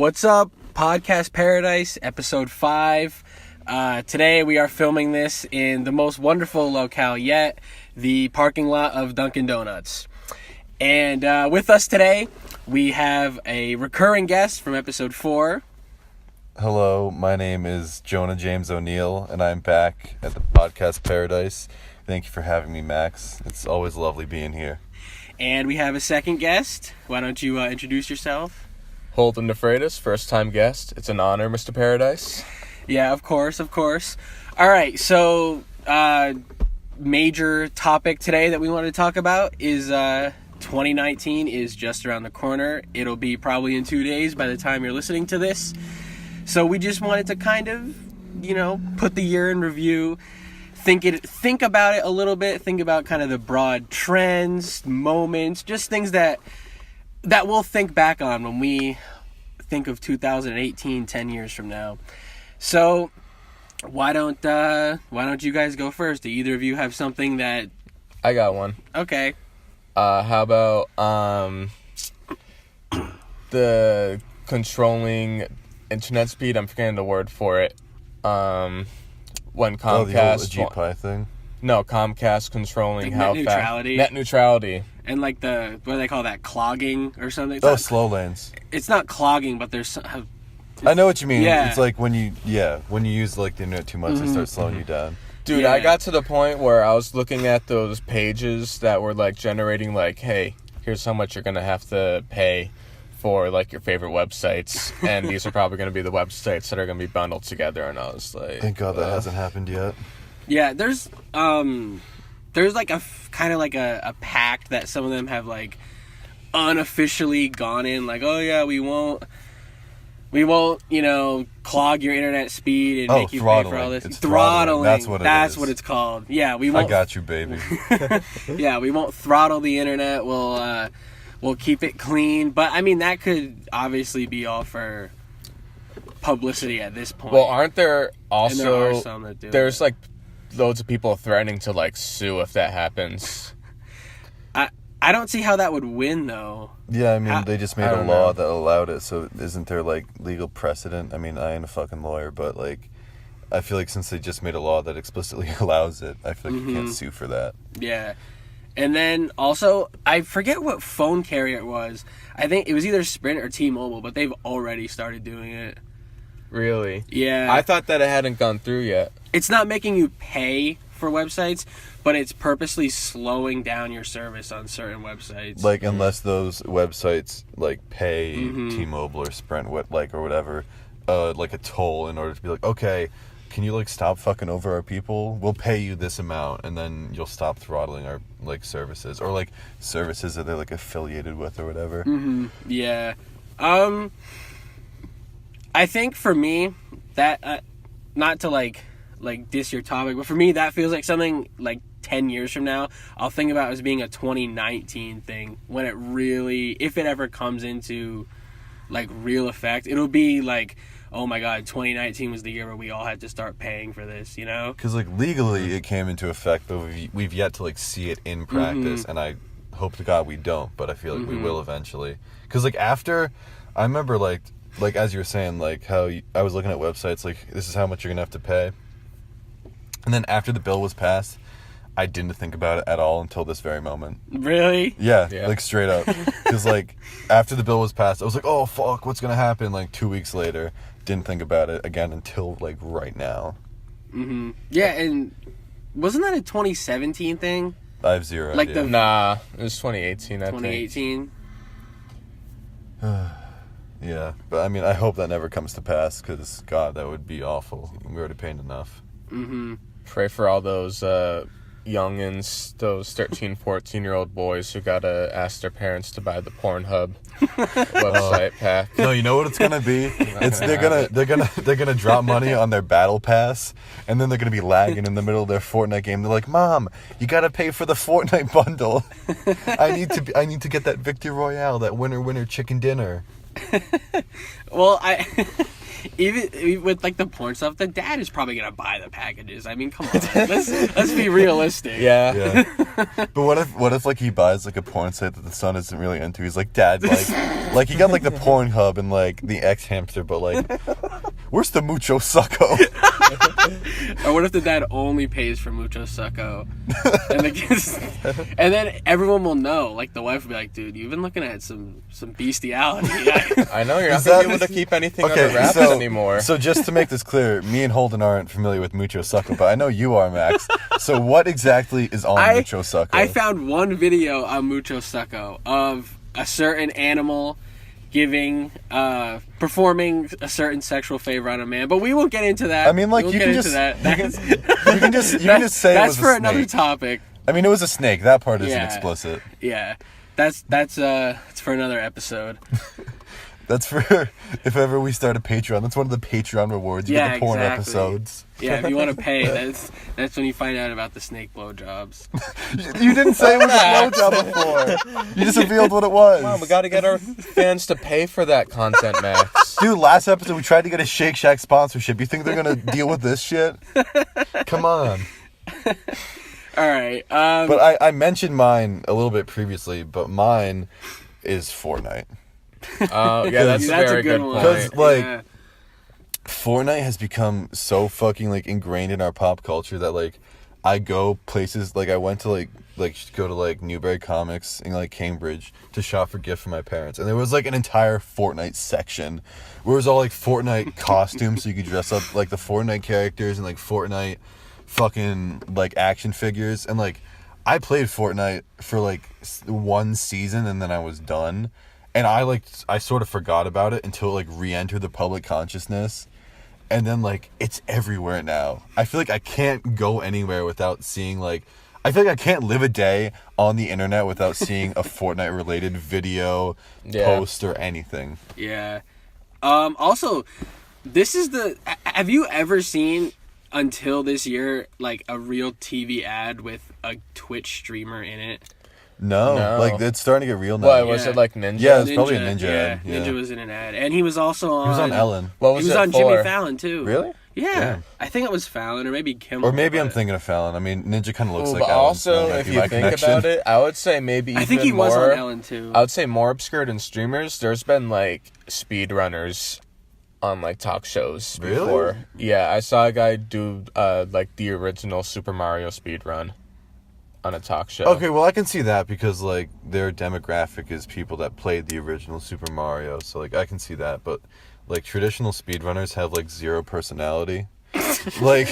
What's up, Podcast Paradise, episode 5. Today we are filming this in the most wonderful locale yet, the parking lot of Dunkin' Donuts. And with us today, we have a recurring guest from episode 4. Hello, my name is Jonah James O'Neill, and I'm back at the Podcast Paradise. Thank you for having me, Max. It's always lovely being here. And we have a second guest. Why don't you introduce yourself? Holden DeFreitas, first-time guest. It's an honor, Mr. Paradise. Yeah, of course. All right, so major topic today that we want to talk about is 2019 is just around the corner. It'll be probably in 2 days by the time you're listening to this. So we just wanted to kind of, put the year in review, think about it a little bit, think about kind of the broad trends, moments, just things that we'll think back on when we think of 2018 10 years from now. So why don't you guys go first? Do either of you have something that... I got one. Okay. How about the controlling internet speed? I'm forgetting the word for it. When Comcast... the old GPI thing? No, Comcast controlling how fast... neutrality. Net neutrality. And like what do they call that? Clogging or something? Slow lanes. It's not clogging, but there's... I know what you mean. Yeah. It's like when you use like the internet too much, they start slowing you down. Dude, Yeah. I got to the point where I was looking at those pages that were like generating like, hey, here's how much you're going to have to pay for like your favorite websites. And these are probably going to be the websites that are going to be bundled together. And I was like... Thank God that hasn't happened yet. Yeah, there's like a kind of like a pact that some of them have like unofficially gone in, like, oh yeah, we won't clog your internet speed and make you pay for all this. It's throttling. That's what it is. That's what it's called. Yeah, we won't. I got you, baby. Yeah, we won't throttle the internet. We'll keep it clean. But I mean, that could obviously be all for publicity at this point. Well, aren't there And there are also... some that do There's it. like loads of people threatening to like sue if that happens. I don't see how that would win though. Yeah, I mean, they just made I a don't law know. that allowed it, so isn't there, like, legal precedent? I mean, I ain't a fucking lawyer, but, like, I feel like since they just made a law that explicitly allows it, I feel like you can't sue for that. Yeah. And then also, I forget what phone carrier it was. I think it was either Sprint or T-Mobile, but they've already started doing it. Really? Yeah. I thought that it hadn't gone through yet. It's not making you pay for websites, but it's purposely slowing down your service on certain websites. Like, unless those websites, like, pay T-Mobile or Sprint, or whatever, like, a toll in order to be like, okay, can you, like, stop fucking over our people? We'll pay you this amount, and then you'll stop throttling our, like, services. Or, like, services that they're, like, affiliated with or whatever. Yeah. I think for me, that, not to, like diss your topic, but for me, that feels like something, like, 10 years from now, I'll think about as being a 2019 thing, when it really, if it ever comes into, like, real effect, it'll be like, oh my god, 2019 was the year where we all had to start paying for this, you know? Because, like, legally it came into effect, but we've yet to, like, see it in practice, and I hope to God we don't, but I feel like we will eventually. Because, like, after, I remember, like, as you were saying, like, how I was looking at websites, like, this is how much you're going to have to pay. And then after the bill was passed, I didn't think about it at all until this very moment. Really? Yeah. Yeah. Like, straight up. Because, like, after the bill was passed, I was like, oh, fuck, what's going to happen? Like, 2 weeks later, didn't think about it again until, like, right now. Yeah, and wasn't that a 2017 thing? I have zero Like idea. Nah, it was 2018, I think. 2018? Yeah. But, I mean, I hope that never comes to pass, because, God, that would be awful. We already paid enough. Pray for all those youngins, those 13, 14-year-old boys who gotta ask their parents to buy the Pornhub website pack. No, you know what it's gonna be? They're gonna drop money on their battle pass, and then they're gonna be lagging in the middle of their Fortnite game. They're like, "Mom, you gotta pay for the Fortnite bundle. I need to get that Victory Royale, that winner chicken dinner." Well, even with like the porn stuff, the dad is probably gonna buy the packages. I mean, come on, let's be realistic. Yeah. But what if like he buys like a porn site that the son isn't really into? He's like, Dad, like he got like the Pornhub and like the X Hamster, but like, where's the Mucho Succo? Or what if the dad only pays for Mucho Succo, and the kids, and then everyone will know. Like the wife will be like, "Dude, you've been looking at some bestiality." I know you're not gonna be able to keep anything under wraps anymore. So just to make this clear, me and Holden aren't familiar with Mucho Succo, but I know you are, Max. So what exactly is on Mucho Succo? I found one video on Mucho Succo of a certain animal performing a certain sexual favor on a man, but we won't get into that. I mean, like, you can just say that's it was for a another snake. topic. I mean, it was a snake. That part isn't explicit. Yeah, that's for another episode. That's for if ever we start a Patreon. That's one of the Patreon rewards. You get the porn episodes. Yeah, if you want to pay, that's when you find out about the snake blowjobs. You didn't say it was a blowjob before. You just revealed what it was. Come on, we got to get our fans to pay for that content, Max. Dude, last episode we tried to get a Shake Shack sponsorship. You think they're gonna deal with this shit? Come on. All right. But I mentioned mine a little bit previously, but mine is Fortnite. Oh, yeah, that's a very good one. point. Because, like, Yeah. Fortnite has become so fucking, like, ingrained in our pop culture that, like, I go places, like, I went to, like go to, like, Newbury Comics in, like, Cambridge to shop for gifts for my parents. And there was, like, an entire Fortnite section where it was all, like, Fortnite costumes so you could dress up, like, the Fortnite characters and, like, Fortnite fucking, like, action figures. And, like, I played Fortnite for, like, one season and then I was done. And I sort of forgot about it until it, like, re-entered the public consciousness. And then, like, it's everywhere now. I feel like I can't go anywhere without seeing, like... I feel like I can't live a day on the internet without seeing a Fortnite-related video, post, or anything. Yeah. Also, this is have you ever seen, until this year, like, a real TV ad with a Twitch streamer in it? No. Like, it's starting to get real now. What, was it like Ninja? Yeah, it's probably a Ninja ad. Yeah. Ninja was in an ad. And he was also on... He was on Ellen. What was he was it on for? Jimmy Fallon, too. Really? Yeah. Damn. I think it was Fallon, or maybe Kimmel. Or maybe I'm thinking of Fallon. I mean, Ninja kind of looks like but Ellen. also, so that might if be you my think connection. about it, I would say maybe even I think he was more, on Ellen, too. I would say more obscure than streamers. There's been, like, speedrunners on, like, talk shows before. Really? Yeah, I saw a guy do, like, the original Super Mario speedrun on a talk show. Okay, well, I can see that because, like, their demographic is people that played the original Super Mario, so, like, I can see that. But, like, traditional speedrunners have, like, zero personality. like,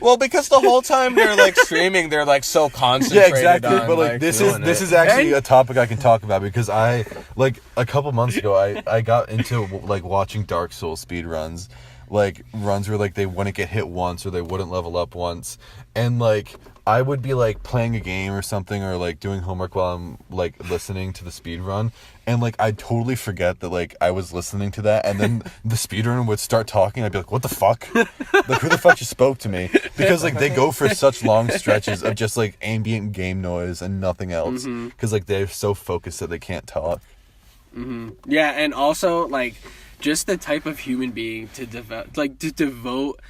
well, because the whole time they're, like, streaming, they're, like, so yeah, concentrated exactly. on, But, like, this is actually a topic I can talk about because I, like, a couple months ago, I got into, like, watching Dark Souls speedruns. Like, runs where, like, they wouldn't get hit once or they wouldn't level up once. And, like, I would be, like, playing a game or something or, like, doing homework while I'm, like, listening to the speedrun. And, like, I'd totally forget that, like, I was listening to that. And then the speedrunner would start talking. I'd be like, what the fuck? Like, who the fuck just spoke to me? Because, like, they go for such long stretches of just, like, ambient game noise and nothing else. Because, like, they're so focused that they can't talk. Mm-hmm. Yeah, and also, like... just the type of human being to devote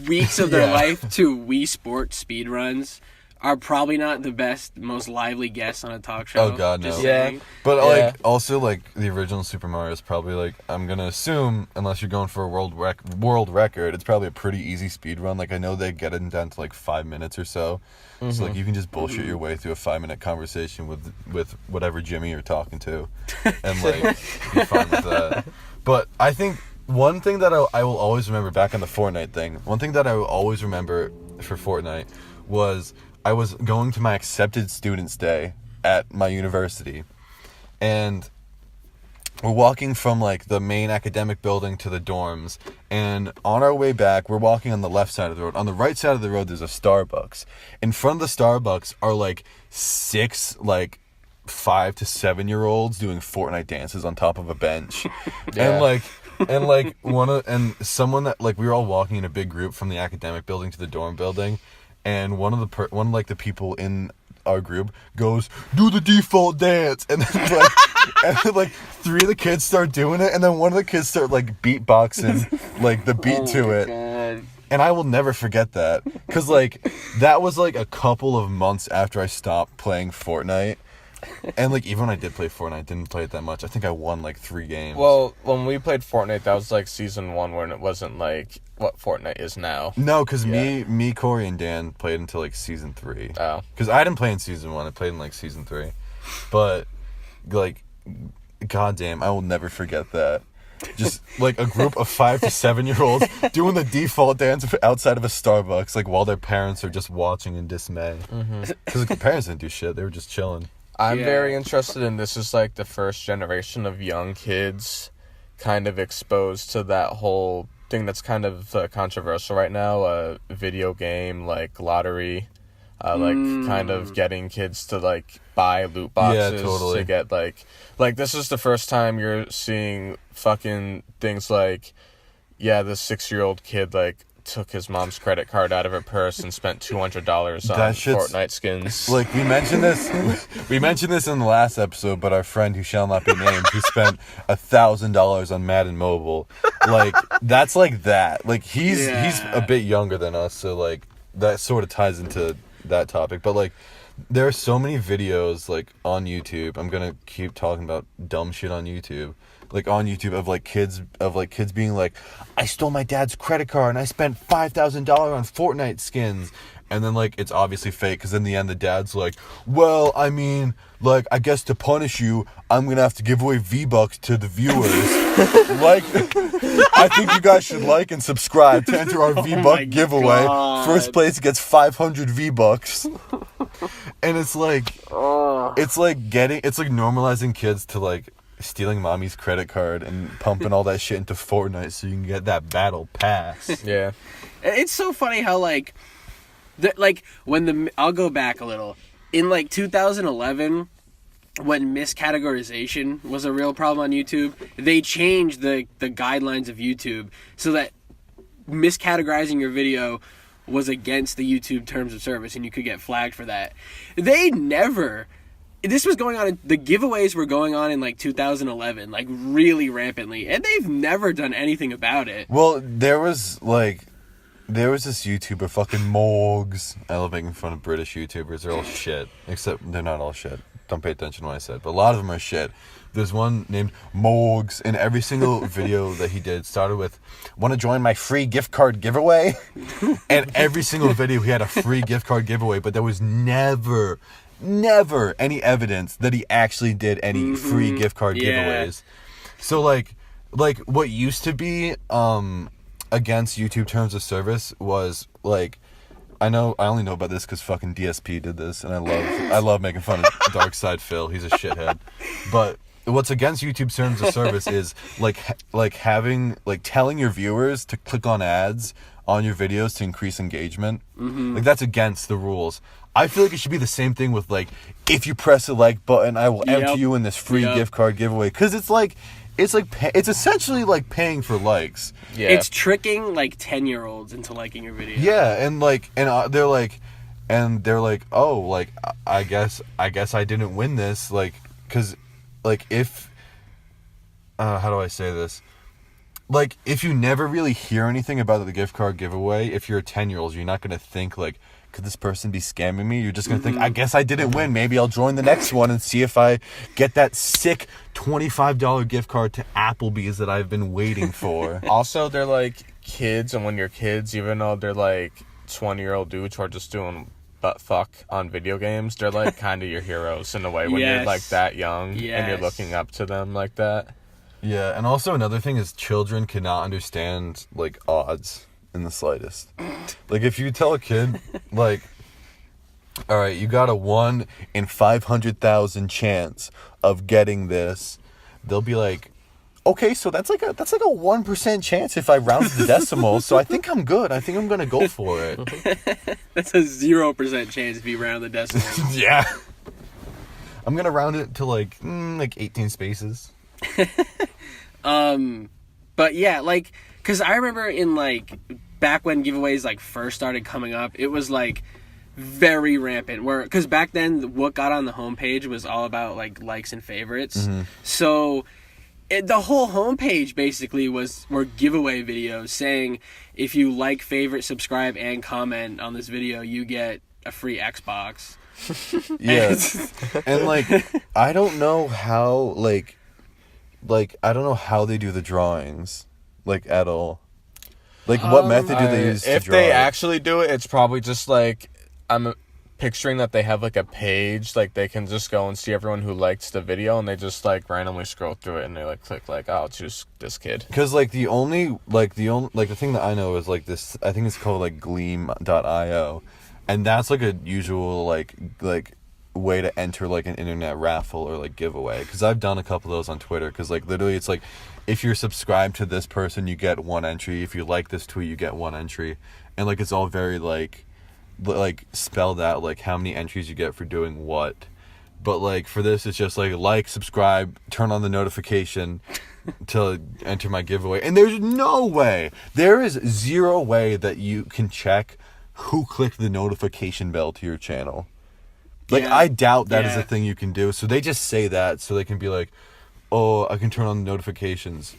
weeks of their life to Wii Sports speedruns are probably not the best, most lively guests on a talk show. Oh, God, no. Just Yeah. saying. But, like, also, like, the original Super Mario is probably, like, I'm gonna assume, unless you're going for a world record, it's probably a pretty easy speed run. Like, I know they get it down to, like, 5 minutes or so. So, like, you can just bullshit your way through a 5-minute conversation with whatever Jimmy you're talking to. And, like, be fine with that. But I think one thing that I will always remember back on the Fortnite thing, one thing that I will always remember for Fortnite was I was going to my accepted students day at my university. And we're walking from, like, the main academic building to the dorms, and on our way back, we're walking on the left side of the road. On the right side of the road, there's a Starbucks. In front of the Starbucks are, like, 6, like, 5 to 7-year-olds doing Fortnite dances on top of a bench. Yeah. And someone that, like, we were all walking in a big group from the academic building to the dorm building, and one of the people in our group goes, do the default dance, and then, like, And then, like 3 of the kids start doing it, and then one of the kids start like beatboxing like the beat to it. God. And I will never forget that, because like that was like a couple of months after I stopped playing Fortnite. And like even when I did play Fortnite, I didn't play it that much. I think I won like 3 games. Well, when we played Fortnite, that was like season 1, when it wasn't like what Fortnite is now. No, because me, Corey, and Dan played until like season 3. Oh. Because I didn't play in season 1. I played in like season 3. But like, goddamn, I will never forget that. Just like a group of 5 to 7-year-olds doing the default dance outside of a Starbucks, like while their parents are just watching in dismay. Because like, the parents didn't do shit; they were just chilling. I'm very interested in this. Is like the first generation of young kids kind of exposed to that whole thing that's kind of controversial right now. A video game like lottery, like kind of getting kids to like buy loot boxes to get like this is the first time you're seeing fucking things like, yeah, this 6-year-old kid like took his mom's credit card out of her purse and spent $200 on Fortnite skins. Like we mentioned this in the last episode, but our friend who shall not be named, who spent $1,000 on Madden Mobile, like that's like that. Like he's a bit younger than us, so like that sort of ties into that topic. But like there are so many videos like on YouTube. I'm gonna keep talking about dumb shit on YouTube. Like on YouTube of kids being like, I stole my dad's credit card and I spent $5,000 on Fortnite skins, and then like it's obviously fake, because in the end the dad's like, well, I mean, like I guess to punish you, I'm gonna have to give away V-Bucks to the viewers. Like, I think you guys should like and subscribe to enter our V-Buck giveaway. God. First place gets 500 V-Bucks. And it's like normalizing kids to like stealing mommy's credit card and pumping all that shit into Fortnite so you can get that battle pass. Yeah. It's so funny how like I'll go back a little. In like 2011, when miscategorization was a real problem on YouTube, they changed the guidelines of YouTube so that miscategorizing your video was against the YouTube terms of service and you could get flagged for that. This was going on, the giveaways were going on in like 2011, like really rampantly, and they've never done anything about it. Well, there was this YouTuber, fucking Morgs. I love making fun of British YouTubers. They're all shit. Except they're not all shit. Don't pay attention to what I said. But a lot of them are shit. There's one named Morgs, and every single video that he did started with, want to join my free gift card giveaway? And every single video he had a free gift card giveaway, but there was never any evidence that he actually did any free gift card giveaways. So like what used to be against YouTube terms of service was like, I only know about this because fucking DSP did this, and I love making fun of Dark Side Phil. He's a shithead. But what's against YouTube terms of service is like having like telling your viewers to click on ads on your videos to increase engagement. Like that's against the rules. I feel like it should be the same thing with like, if you press the like button, I will enter you in this free gift card giveaway, because it's essentially like paying for likes. Yeah. It's tricking like 10-year-olds into liking your video. Yeah, and they're like, oh, like I guess I didn't win this, like, because like if how do I say this? Like, if you never really hear anything about the gift card giveaway, if you're a 10-year-old, you're not gonna think like, could this person be scamming me? You're just going to think, I guess I didn't win. Maybe I'll join the next one and see if I get that sick $25 gift card to Applebee's that I've been waiting for. Also, they're like kids, and when you're kids, even though they're like 20-year-old dudes who are just doing butt fuck on video games, they're like kind of your heroes in a way when you're like that young and you're looking up to them like that. Yeah, and also another thing is children cannot understand like odds in the slightest. Like if you tell a kid like, all right, you got a 1 in 500,000 chance of getting this, they'll be like, okay, so that's like a 1% chance if I round to the decimal, so I think I'm good. I think I'm gonna go for it. That's a 0% chance if you round the decimal. Yeah, I'm gonna round it to like 18 spaces. But yeah, like, because I remember in like back when giveaways like first started coming up, it was like very rampant. Because back then, what got on the homepage was all about like likes and favorites. So the whole homepage basically were giveaway videos saying if you like, favorite, subscribe, and comment on this video, you get a free Xbox. Yeah. And like I don't know how like I don't know how they do the drawings like at all. Like what method do they use to if draw they it? actually do it, it's probably just like I'm picturing that they have like a page, like they can just go and see everyone who liked the video, and they just like randomly scroll through it, and they like click like, oh, I'll choose this kid. Because like the thing that I know is like this. I think it's called like Gleam.io, and that's like a usual like way to enter like an internet raffle or like giveaway. Because I've done a couple of those on Twitter. Because like literally, it's like if you're subscribed to this person, you get one entry. If you like this tweet, you get one entry, and like it's all very like spelled out like how many entries you get for doing what. But like for this, it's just like subscribe, turn on the notification to enter my giveaway. And there is zero way that you can check who clicked the notification bell to your channel. Like I doubt that is a thing you can do. So they just say that so they can be like, oh, I can turn on the notifications.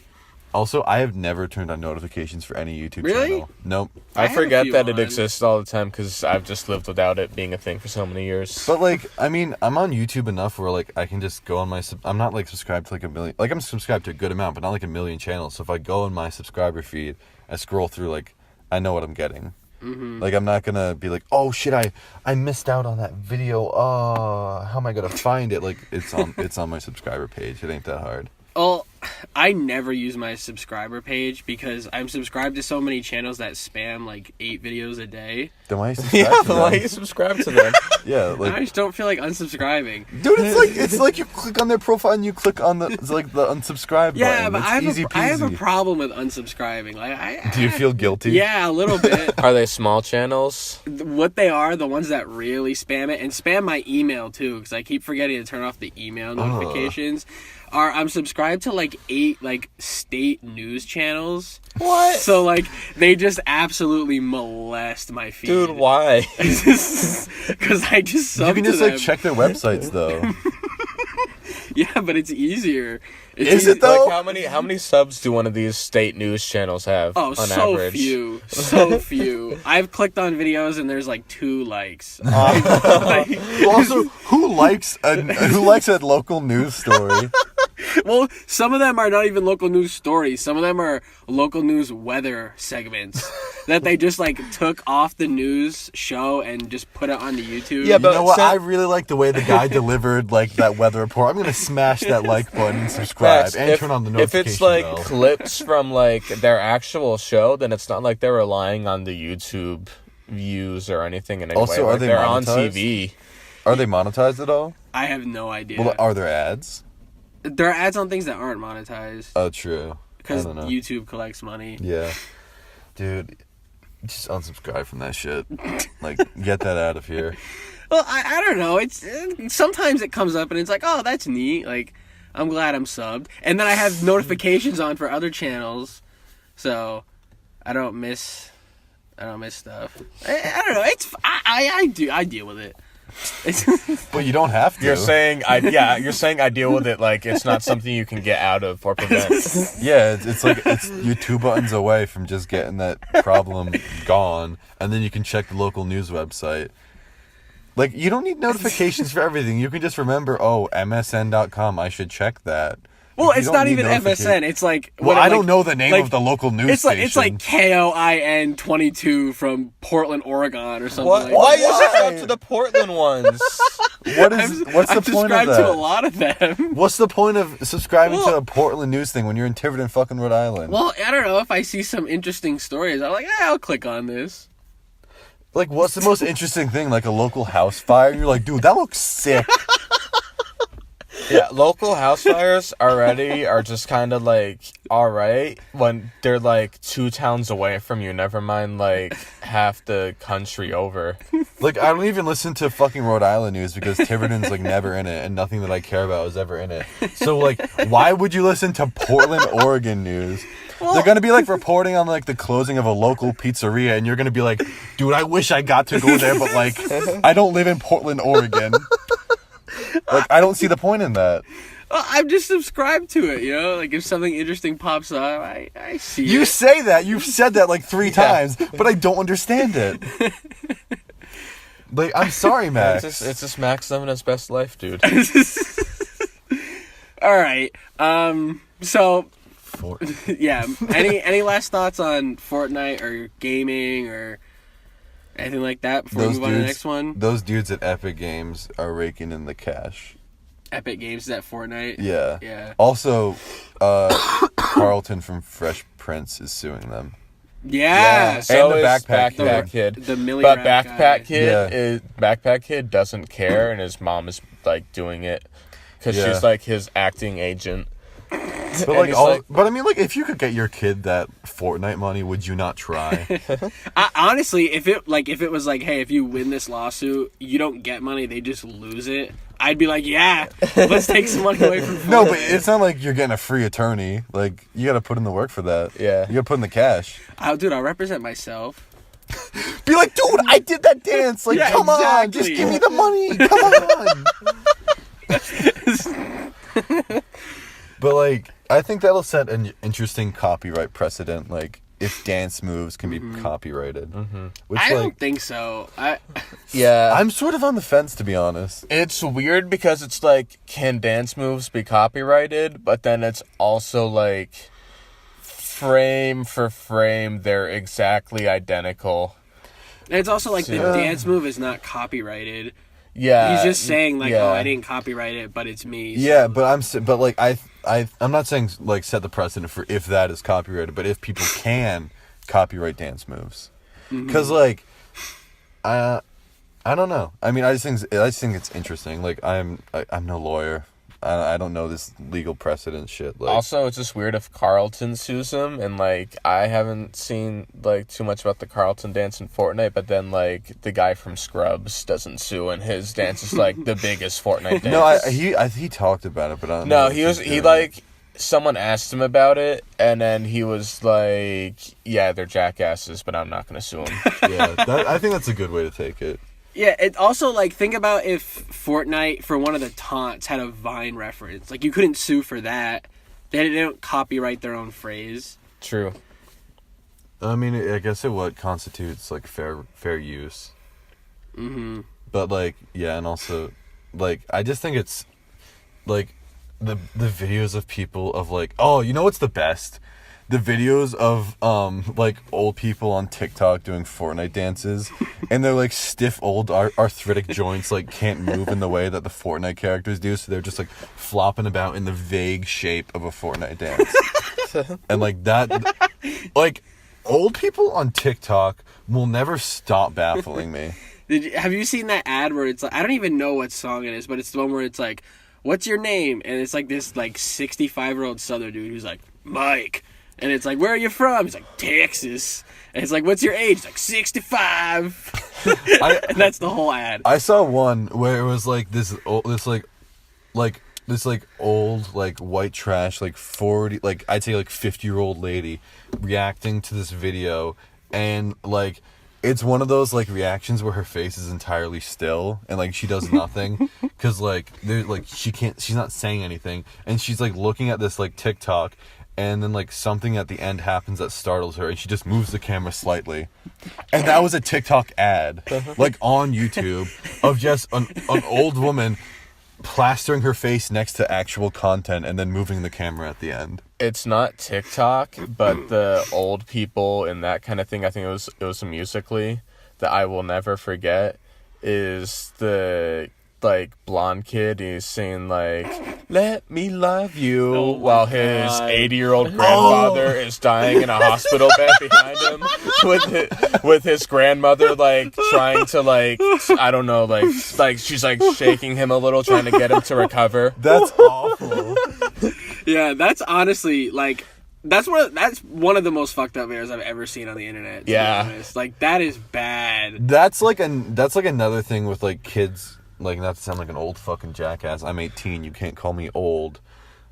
Also, I have never turned on notifications for any YouTube channel. Nope. I have a forget few that it on. exists all the time because I've just lived without it being a thing for so many years. But like, I mean, I'm on YouTube enough where like I can just go on my. I'm not like subscribed to like a million. Like I'm subscribed to a good amount, but not like a million channels. So if I go on my subscriber feed, I scroll through like I know what I'm getting. Like I'm not gonna be like, oh shit, I missed out on that video. Oh, how am I gonna find it? Like it's on my subscriber page. It ain't that hard. Well, I never use my subscriber page because I'm subscribed to so many channels that spam like 8 videos a day. Then why you subscribe Yeah, to them? why you subscribe to them? Yeah, I like just don't feel like unsubscribing. dude, it's like you click on their profile and you click on the unsubscribe Yeah, button. but It's I easy have a peasy. problem with unsubscribing. Like, Do you feel guilty? Yeah, a little bit. Are they small channels? What they are, the ones that really spam it, and spam my email too, because I keep forgetting to turn off the email notifications. I'm subscribed to like 8 like state news channels. What? So like they just absolutely molest my feed. Dude, why? Because I just sub You can to just like them. check their websites though. Yeah, but it's easier. It's Is it though? Like how many subs do one of these state news channels have Oh, on so average? so few. I've clicked on videos and there's like 2 likes. Also, who likes a local news story? Well, some of them are not even local news stories. Some of them are local news weather segments that they just like took off the news show and just put it onto YouTube. Yeah, You know what? so- I really like the way the guy delivered like that weather report. I'm gonna smash that like button and subscribe Max, and turn on the notification If it's like bell. clips from like their actual show, then it's not like they're relying on the YouTube views or anything in any Also, way. are Like, they they're on monetized? TV. Are they monetized at all? I have no idea. Well, are there ads? There are ads on things that aren't monetized Oh, true. I because don't know. YouTube collects money. Yeah, dude, just unsubscribe from that shit. Like, get that out of here. Well, I don't know. It's sometimes it comes up and it's like, oh, that's neat. Like, I'm glad I'm subbed, and then I have notifications on for other channels, so I don't miss stuff. I don't know. It's I deal with it. But you don't have to. You're saying I deal with it like it's not something you can get out of or prevent. Yeah, it's like you're 2 buttons away from just getting that problem gone, and then you can check the local news website. Like, you don't need notifications for everything. You can just remember, oh, MSN.com, I should check that. Well, You it's don't not need even MSN. It's like Well, I don't know the name like- of the local news It's like station. KOIN 22 from Portland, Oregon, or something What? like Why that. you subscribe to the Portland ones? What's I'm the point of subscribed that? to a lot of them. What's the point of subscribing to Well- a Portland news thing when you're in Tiverton, fucking Rhode Island? Well, I don't know if I see some interesting stories. I'm like, I'll click on this. Like, what's the most interesting thing? Like a local house fire? And you're like, dude, that looks sick. Yeah, local house fires already are just kind of like alright when they're like 2 towns away from you, never mind like half the country over. Like, I don't even listen to fucking Rhode Island news because Tiverton's like never in it and nothing that I care about is ever in it. So like, why would you listen to Portland, Oregon news? They're gonna be like reporting on like the closing of a local pizzeria, and you're gonna be like, dude, I wish I got to go there, but like, I don't live in Portland, Oregon. Like, I don't see the point in that. Well, I'm just subscribed to it, you know? Like, if something interesting pops up, I see You it. say that. You've said that like 3 times, but I don't understand it. Like, I'm sorry, Max. It's just Max living his best life, dude. All right. So, For- yeah. Any last thoughts on Fortnite or gaming or anything like that before we move on to the next one? Those dudes at Epic Games are raking in the cash. Epic Games, is that Fortnite? Yeah. Yeah. Also, Carlton from Fresh Prince is suing them. Yeah. So the is Backpack Kid. The Millie But Rap Backpack guy. Kid Backpack Kid doesn't care, and his mom is like doing it because Yeah. she's like his acting agent. But And like, he's like- but I mean, like, if you could get your kid that Fortnite money, would you not try? Honestly, if it was like, hey, if you win this lawsuit, you don't get money, they just lose it. I'd be like, yeah, let's take some money away from Fortnite. No, but it's not like you're getting a free attorney. Like, you got to put in the work for that. Yeah. You got to put in the cash. I'll represent myself. Be like, dude, I did that dance. Like, Yeah, come on, just exactly. give me the money. Come on. But like, I think that'll set an interesting copyright precedent. Like, if dance moves can be copyrighted, which I like don't think so. Yeah, I'm sort of on the fence, to be honest. it's weird because it's like, can dance moves be copyrighted? But then it's also like, frame for frame, they're exactly identical. And it's also like the Yeah. dance move is not copyrighted. Yeah, He's just saying like, yeah. oh, I didn't copyright it, but it's me. Yeah, but I'm not saying like set the precedent for if that is copyrighted, but if people can copyright dance moves, because like, I don't know. I mean, I just think it's interesting. Like, I'm no lawyer. I don't know this legal precedent shit. Like, Also, it's just weird if Carlton sues him, and like I haven't seen like too much about the Carlton dance in Fortnite, but then like the guy from Scrubs doesn't sue, and his dance is like the biggest Fortnite dance. no, he talked about it, but I don't know. No, if he was he's he doing like someone asked him about it, and then he was like, "Yeah, they're jackasses, but I'm not gonna sue them." it. Yeah, I think that's a good way to take it. Yeah, it also, like, think about if Fortnite, for one of the taunts, had a Vine reference. Like, you couldn't sue for that. They don't copyright their own phrase. True. I mean, I guess what constitutes like fair use. Mm-hmm. But like, yeah, and also, like, I just think it's like the videos of people of like, oh, you know what's the best? The videos of like old people on TikTok doing Fortnite dances, and they're like stiff old arthritic joints like can't move in the way that the Fortnite characters do, so they're just like flopping about in the vague shape of a Fortnite dance. And like that, like, old people on TikTok will never stop baffling me. Have you seen that ad where it's like, I don't even know what song it is, but it's the one where it's like, what's your name? And it's like this like 65-year-old Southern dude who's like, Mike. And it's like, where are you from? He's like, Texas. And it's like, what's your age? He's like, 65. And that's the whole ad. I saw one where it was like this old like white trash like 40 like I'd say like 50-year-old lady reacting to this video, and like it's one of those like reactions where her face is entirely still and like she does nothing because like there's like she's not saying anything, and she's like looking at this like TikTok, and then like something at the end happens that startles her, and she just moves the camera slightly, and that was a TikTok ad like on YouTube of just an old woman plastering her face next to actual content and then moving the camera at the end. It's not TikTok, but the old people and that kind of thing, I think it was a Musical.ly that I will never forget, is the like blonde kid. He's saying like, "Let me love you," Oh while my his God. 80-year-old grandfather is dying in a hospital bed behind him, with his grandmother like trying to like, I don't know, like she's like shaking him a little, trying to get him to recover. That's awful. Yeah, that's honestly like that's one of the most fucked up videos I've ever seen on the internet. To be honest. Like that is bad. That's like another thing with like kids. Like, not to sound like an old fucking jackass. I'm 18. You can't call me old.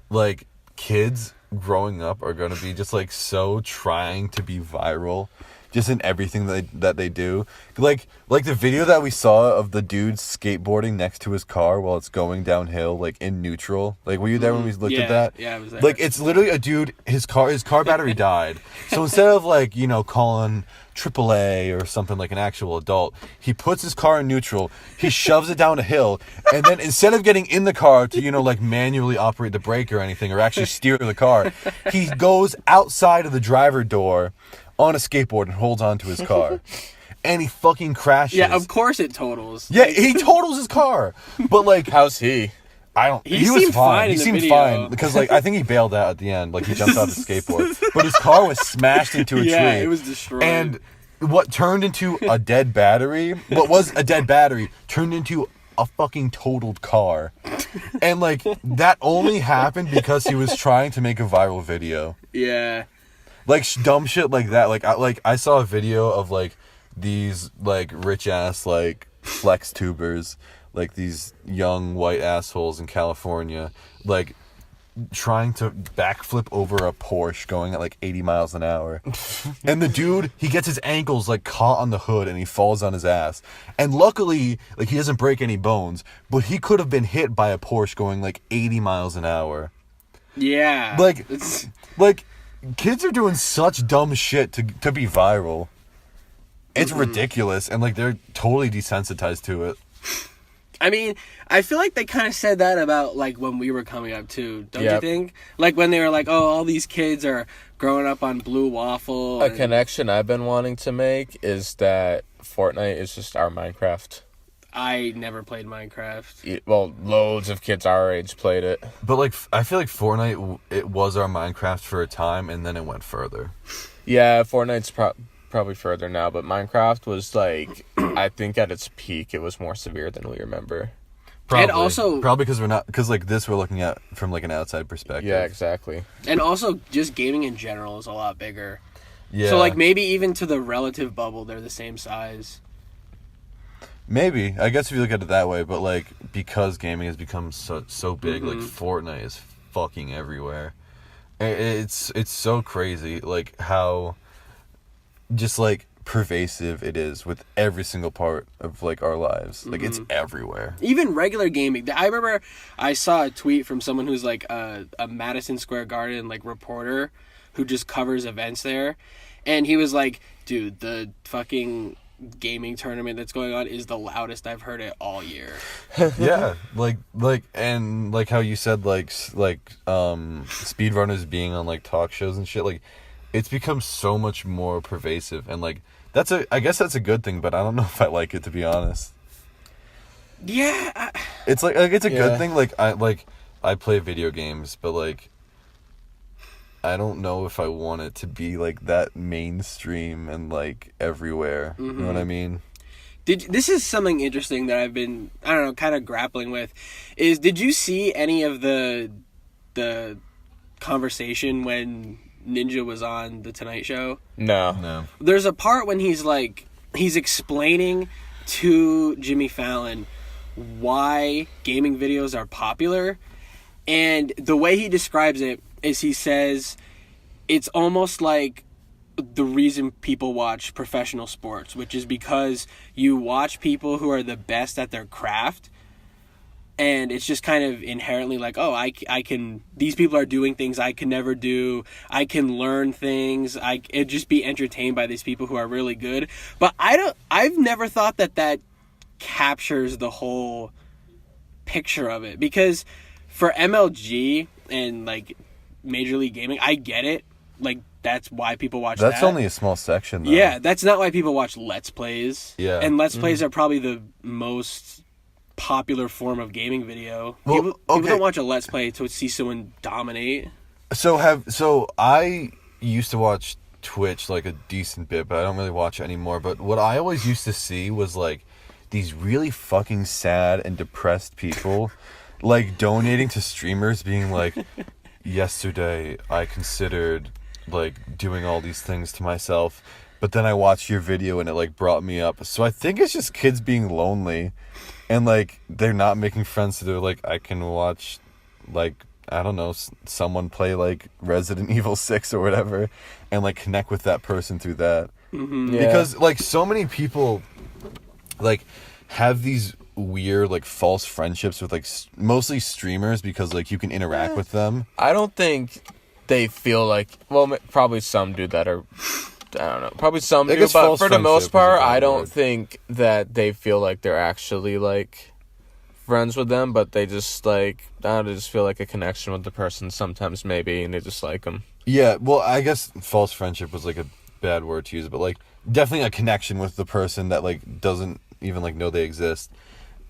Like, kids growing up are gonna be just like so trying to be viral, just in everything that they do. Like the video that we saw of the dude skateboarding next to his car while it's going downhill, like in neutral. Like, were you there when we looked at that? Yeah, I was there. Like, it's literally a dude. His car battery died. So instead of like, you know, calling AAA or something like an actual adult, he puts his car in neutral. He shoves it down a hill, and then instead of getting in the car to, you know, like manually operate the brake or anything, or actually steer the car, he goes outside of the driver door on a skateboard and holds onto his car, and he fucking crashes. Yeah, of course it totals. Yeah, he totals his car. But like, How's he? I don't. He was seemed fine He in the seemed video. fine because like I think he bailed out at the end. Like he jumped off the skateboard, but his car was smashed into a Yeah, tree. it was destroyed. And what turned into a dead battery, what was a dead battery, turned into a fucking totaled car. And like that only happened because he was trying to make a viral video. Yeah. Like dumb shit like that. Like I saw a video of like these like rich ass like flex tubers, like these young white assholes in California, like trying to backflip over a Porsche going at like 80 miles an hour. And the dude, he gets his ankles like caught on the hood and he falls on his ass. And luckily, like he doesn't break any bones, but he could have been hit by a Porsche going like 80 miles an hour. Yeah. Like kids are doing such dumb shit to be viral. It's ridiculous, and like they're totally desensitized to it. I mean, I feel like they kind of said that about like when we were coming up too, don't you think? Like when they were like, "Oh, all these kids are growing up on Blue Waffle." A connection I've been wanting to make is that Fortnite is just our Minecraft. I never played Minecraft. Well, loads of kids our age played it. But like, I feel like Fortnite, it was our Minecraft for a time, and then it went further. Yeah, Fortnite's probably further now, but Minecraft was like, I think at its peak, it was more severe than we remember. Probably. And also, probably because like this, we're looking at from like an outside perspective. Yeah, exactly. And also, just gaming in general is a lot bigger. Yeah. So like maybe even to the relative bubble, they're the same size. Maybe. I guess if you look at it that way, but like because gaming has become so big, like Fortnite is fucking everywhere. It's so crazy, like how just like pervasive it is with every single part of like our lives. Like it's everywhere. Even regular gaming. I remember I saw a tweet from someone who's like a Madison Square Garden like reporter who just covers events there, and he was like, "Dude, the fucking gaming tournament that's going on is the loudest I've heard it all year." Yeah, like and like how you said like speedrunners being on like talk shows and shit, like it's become so much more pervasive, and like I guess that's a good thing, but I don't know if I like it, to be honest. Yeah. It's like it's a good thing. I play video games, but like I don't know if I want it to be like that mainstream and like everywhere. You know what I mean? This is something interesting that I've been, I don't know, kind of grappling with. Did you see any of the conversation when Ninja was on The Tonight Show? No. There's a part when he's explaining to Jimmy Fallon why gaming videos are popular, and the way he describes it is he says it's almost like the reason people watch professional sports, which is because you watch people who are the best at their craft, and it's just kind of inherently like, oh, I can, these people are doing things I can never do, I can learn things, it just be entertained by these people who are really good. But I've never thought that captures the whole picture of it, because for MLG and like Major League Gaming, I get it, like that's why people watch That's that. only a small section, though. Yeah, that's not why people watch Let's Plays. Yeah. And Let's Plays are probably the most popular form of gaming video. Well, People okay. don't watch a Let's Play to see someone dominate. So I used to watch Twitch like a decent bit, but I don't really watch it anymore. But what I always used to see was like these really fucking sad and depressed people like donating to streamers, being like, yesterday I considered like doing all these things to myself, but then I watched your video and it like brought me up. So I think it's just kids being lonely and like they're not making friends, so they're like, I can watch like, I don't know, someone play like Resident Evil 6 or whatever and like connect with that person through that. Yeah. Because like so many people like have these weird like false friendships with like mostly streamers because like you can interact with them. I don't think they feel like, well, probably some do that, or I don't know, probably some I do, guess but false for the most friendship is a part, bad I don't word. think that they feel like they're actually like friends with them, but they just like, I don't know, they just feel like a connection with the person sometimes maybe, and they just like them. Yeah, well, I guess false friendship was like a bad word to use, but like definitely a connection with the person that like doesn't even like know they exist.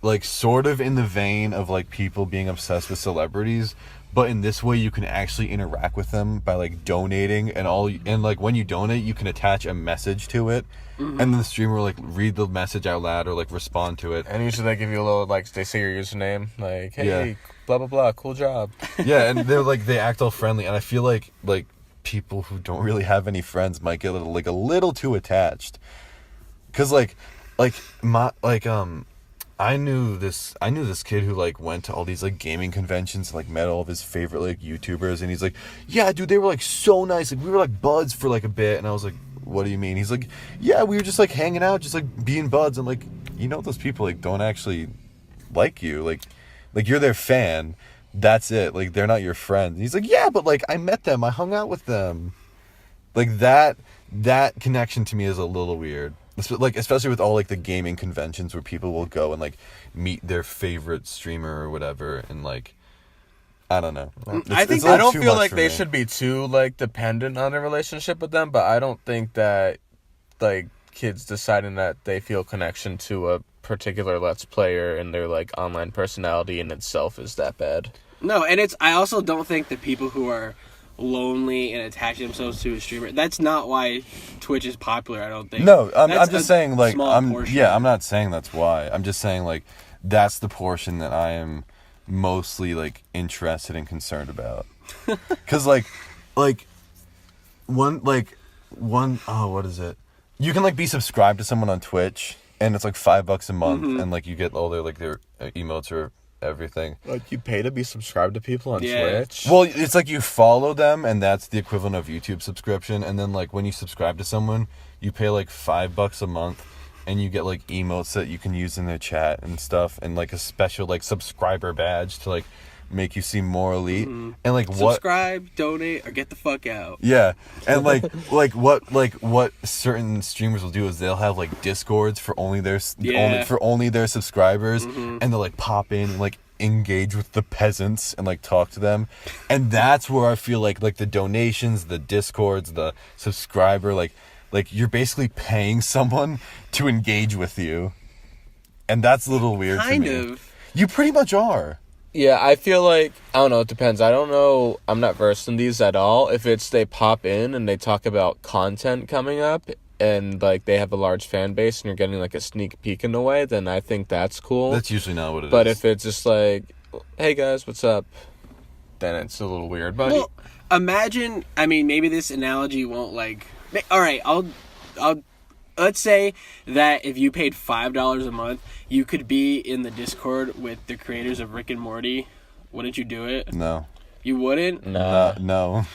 Like sort of in the vein of like people being obsessed with celebrities, but in this way you can actually interact with them by like donating and like when you donate you can attach a message to it, and then the streamer will like read the message out loud or like respond to it. And usually they give you a little, like, they say your username, like, hey, Yeah. blah, blah, blah, cool job. Yeah, and they're like they act all friendly, and I feel like people who don't really have any friends might get a little too attached, because I knew this kid who like went to all these like gaming conventions and like met all of his favorite like YouTubers, and he's like, yeah dude, they were like so nice, like we were like buds for like a bit, and I was like, what do you mean? He's like, yeah, we were just like hanging out, just like being buds. I'm like, you know, those people like don't actually like you, like you're their fan, that's it, like they're not your friend. And he's like, yeah, but like I met them, I hung out with them, like that connection to me is a little weird. Like especially with all like the gaming conventions where people will go and like meet their favorite streamer or whatever, and like I don't know. I It's a I little don't too feel much like for they me. should be too like dependent on a relationship with them, but I don't think that like kids deciding that they feel connection to a particular Let's Player and their like online personality in itself is that bad. No, and I also don't think that people who are lonely and attach themselves to a streamer, that's not why Twitch is popular, I don't think. No, I'm That's just a saying like small portion. I'm not saying that's why. I'm just saying like that's the portion that I am mostly like interested and concerned about. Cuz like one what is it? You can like be subscribed to someone on Twitch and it's like $5 a month, and like you get all their like their emotes or everything. Like you pay to be subscribed to people on Yeah. Twitch? Well, it's like you follow them, and that's the equivalent of YouTube subscription. And then like when you subscribe to someone, you pay like $5 a month, and you get like emotes that you can use in their chat and stuff, and like a special like subscriber badge to like make you seem more elite. And like what? Subscribe, donate, or get the fuck out. Yeah, and what certain streamers will do is they'll have like Discords for only their only their subscribers, and they'll like pop in and like engage with the peasants and like talk to them, and that's where I feel like the donations, the Discords, the subscriber, like you're basically paying someone to engage with you, and that's a little weird. Kind to me. of. You pretty much are. Yeah, I feel like, I don't know, it depends. I don't know, I'm not versed in these at all. If it's they pop in and they talk about content coming up and like they have a large fan base and you're getting like a sneak peek in a way, then I think that's cool. That's usually not what it is. But if it's just like, hey guys, what's up? Then it's a little weird. But Well, imagine, I mean, maybe this analogy won't like... Alright, I'll let's say that if you paid $5 a month, you could be in the Discord with the creators of Rick and Morty. Wouldn't you do it? no, You wouldn't? no.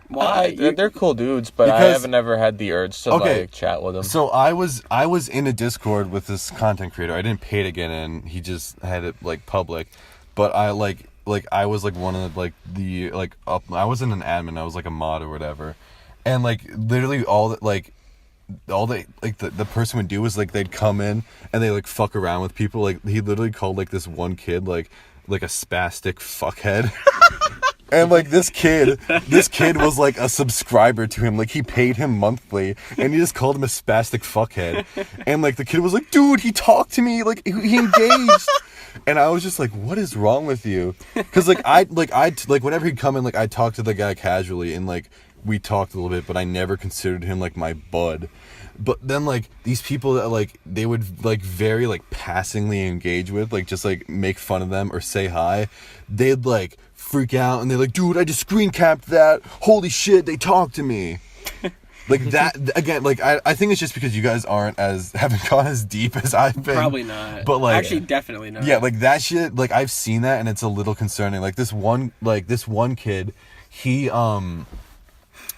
Why? they're cool dudes, but I Because- haven't ever had the urge to Okay, like chat with them. So I was in a Discord with this content creator. I didn't pay to get in. He just had it like public, but I like I was like one of the I wasn't an admin. I was like a mod or whatever, and like literally all the person would do was like they'd come in and they like fuck around with people. Like he literally called like this one kid like a spastic fuckhead. And like this kid was like a subscriber to him. Like he paid him monthly, and he just called him a spastic fuckhead. And like the kid was like, dude, he talked to me, like he engaged. And I was just like, what is wrong with you? Because like I whenever he'd come in, like I'd talk to the guy casually, and like we talked a little bit, but I never considered him like my bud. But then like these people that like they would like very like passingly engage with, like just like make fun of them or say hi, they'd like freak out and they're like, dude, I just screen capped that, holy shit, they talked to me. Like that again, like I think it's just because you guys haven't gone as deep as I've been. Probably not. But like actually definitely not. Yeah, like that shit, like I've seen that and it's a little concerning. Like this one kid, he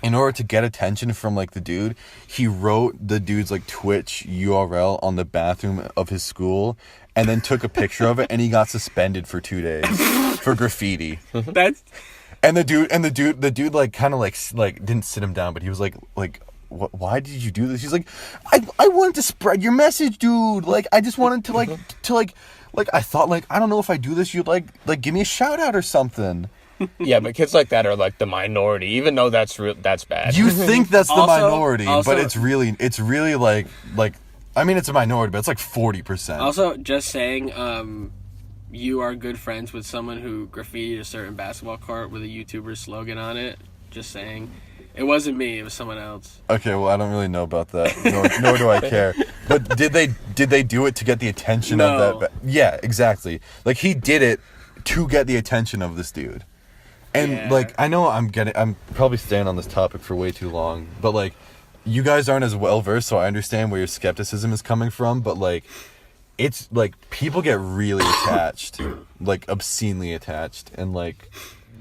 in order to get attention from like the dude, he wrote the dude's like Twitch URL on the bathroom of his school and then took a picture of it, and he got suspended for 2 days for graffiti. That's And the dude like kind of like didn't sit him down, but he was like why did you do this? He's like, I wanted to spread your message, dude. Like I just wanted to like I thought like I don't know if I do this, you'd like give me a shout out or something. Yeah, but kids like that are like the minority, even though that's bad. You think that's the minority, also, but it's really like I mean it's a minority, but it's like 40%. Also, just saying, you are good friends with someone who graffitied a certain basketball court with a YouTuber slogan on it. Just saying. It wasn't me, it was someone else. Okay, well I don't really know about that, nor do I care. But did they do it to get the attention of that? Yeah, exactly. Like he did it to get the attention of this dude. And like I know I'm probably staying on this topic for way too long, but like you guys aren't as well versed, so I understand where your skepticism is coming from, but like it's like people get really attached, like obscenely attached, and like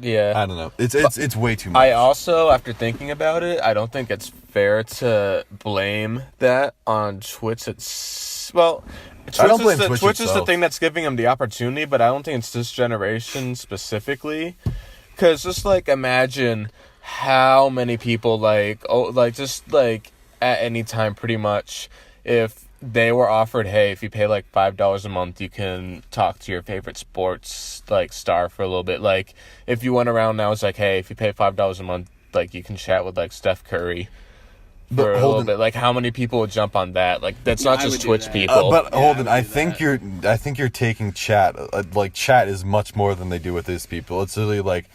yeah, I don't know. It's way too much. I also, after thinking about it, I don't think it's fair to blame that on Twitch. I don't blame Twitch Twitch is the itself. thing that's giving them the opportunity, but I don't think it's this generation specifically. Because just like imagine how many people just like at any time pretty much, if they were offered, hey, if you pay like $5 a month, you can talk to your favorite sports like star for a little bit. Like if you went around now, it's like, hey, if you pay $5 a month, like you can chat with like Steph Curry for a little bit. Like how many people would jump on that? Like that's not just Twitch people. But Holden, I think you're taking chat. Like chat is much more than they do with these people. It's really like,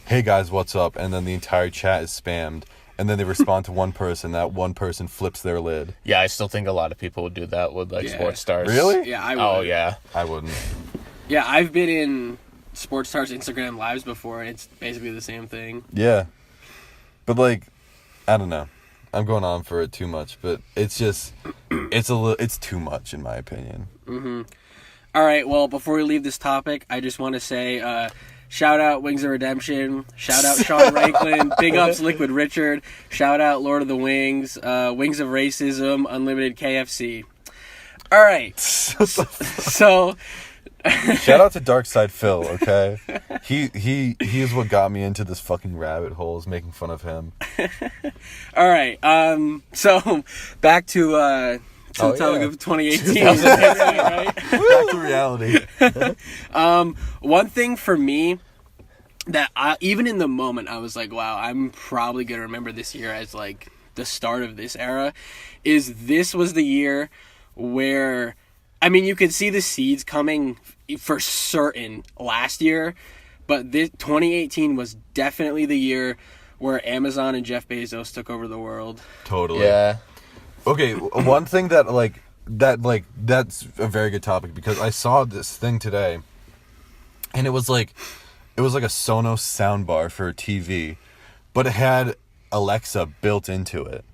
hey guys, what's up? And then the entire chat is spammed. And then they respond to one person. That one person flips their lid. Yeah, I still think a lot of people would do that with like sports stars. Really? Yeah, I would. Oh yeah, I wouldn't. Yeah, I've been in sports stars Instagram lives before, and it's basically the same thing. Yeah, but like, I don't know. I'm going on for it too much, but it's just, it's too much in my opinion. Mm-hmm. All right. Well, before we leave this topic, I just want to say. Shout out Wings of Redemption. Shout out Sean Ranklin. Big ups Liquid Richard. Shout out Lord of the Wings. Wings of Racism. Unlimited KFC. All right. So. Shout out to Darkside Phil. Okay, he is what got me into this fucking rabbit hole. Is making fun of him. All right. So back to the topic of 2018. Right? Back to reality. One thing for me that even in the moment I was like, wow, I'm probably gonna remember this year as like the start of this era, is this was the year where, I mean, you could see the seeds coming for certain last year, but this 2018 was definitely the year where Amazon and Jeff Bezos took over the world. Totally. yeah. Okay, one thing that's a very good topic, because I saw this thing today, and it was like a Sonos soundbar for a TV, but it had Alexa built into it.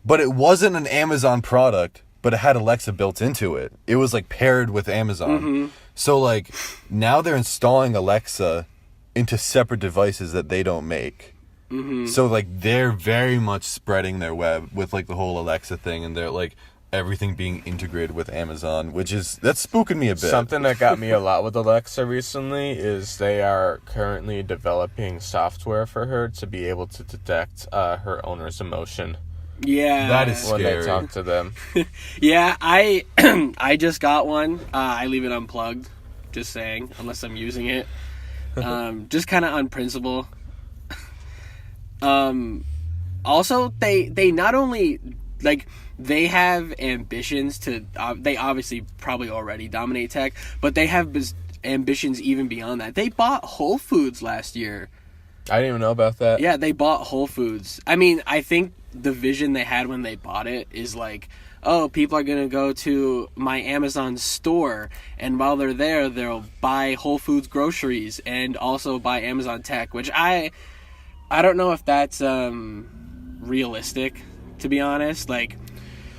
But it wasn't an Amazon product, but it had Alexa built into it. It was like paired with Amazon. Mm-hmm. So like now they're installing Alexa into separate devices that they don't make. Mm-hmm. So like they're very much spreading their web with like the whole Alexa thing, and they're like everything being integrated with Amazon, that's spooking me a bit. Something that got me a lot with Alexa recently is they are currently developing software for her to be able to detect her owner's emotion. Yeah, that is when scary. they talk to them. Yeah, I I just got one. I leave it unplugged, just saying, unless I'm using it. Just kind of on principle. Also, they not only, like, they have ambitions to, they obviously probably already dominate tech, but they have ambitions even beyond that. They bought Whole Foods last year. I didn't even know about that. Yeah, they bought Whole Foods. I mean, I think the vision they had when they bought it is like, oh, people are going to go to my Amazon store, and while they're there, they'll buy Whole Foods groceries and also buy Amazon tech, which I don't know if that's realistic, to be honest. Like,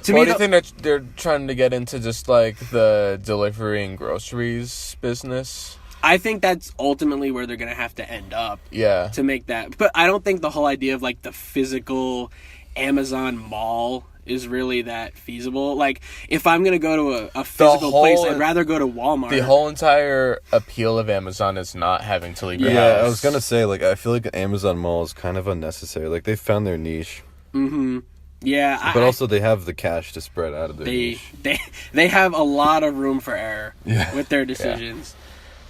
to me, Do you think that they're trying to get into just like the delivering groceries business? I think that's ultimately where they're going to have to end up. Yeah. To make that. But I don't think the whole idea of, like, the physical Amazon mall is really that feasible. Like, if I'm going to go to a physical place, I'd rather go to Walmart. The whole entire appeal of Amazon is not having to leave your house. Yeah, I was going to say, like, I feel like an Amazon mall is kind of unnecessary. Like, they found their niche. Mm-hmm. Yeah. But also they have the cash to spread out of their niche. They have a lot of room for error with their decisions.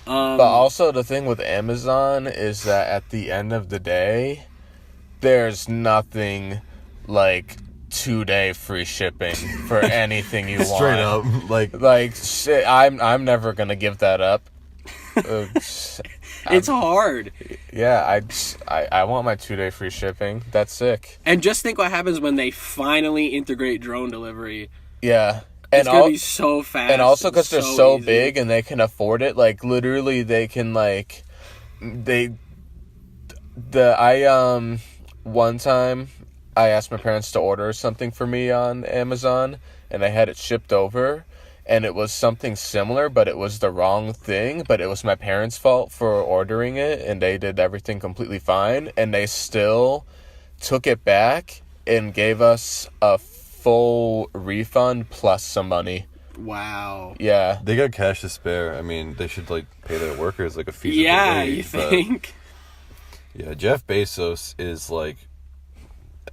But also the thing with Amazon is that at the end of the day, there's nothing like 2-day free shipping for anything you want. Straight up, like shit, I'm never gonna give that up. It's hard. Yeah, I want my 2-day free shipping. That's sick. And just think what happens when they finally integrate drone delivery. Yeah. It's going to be so fast. And also because they're so easy. big and they can afford it, like, literally they can, like, one time I asked my parents to order something for me on Amazon and I had it shipped over and it was something similar, but it was the wrong thing, but it was my parents' fault for ordering it and they did everything completely fine and they still took it back and gave us a full refund plus some money. Wow. Yeah. They got cash to spare. I mean, they should, like, pay their workers, like, a feasible wage. You think? Yeah, Jeff Bezos is, like,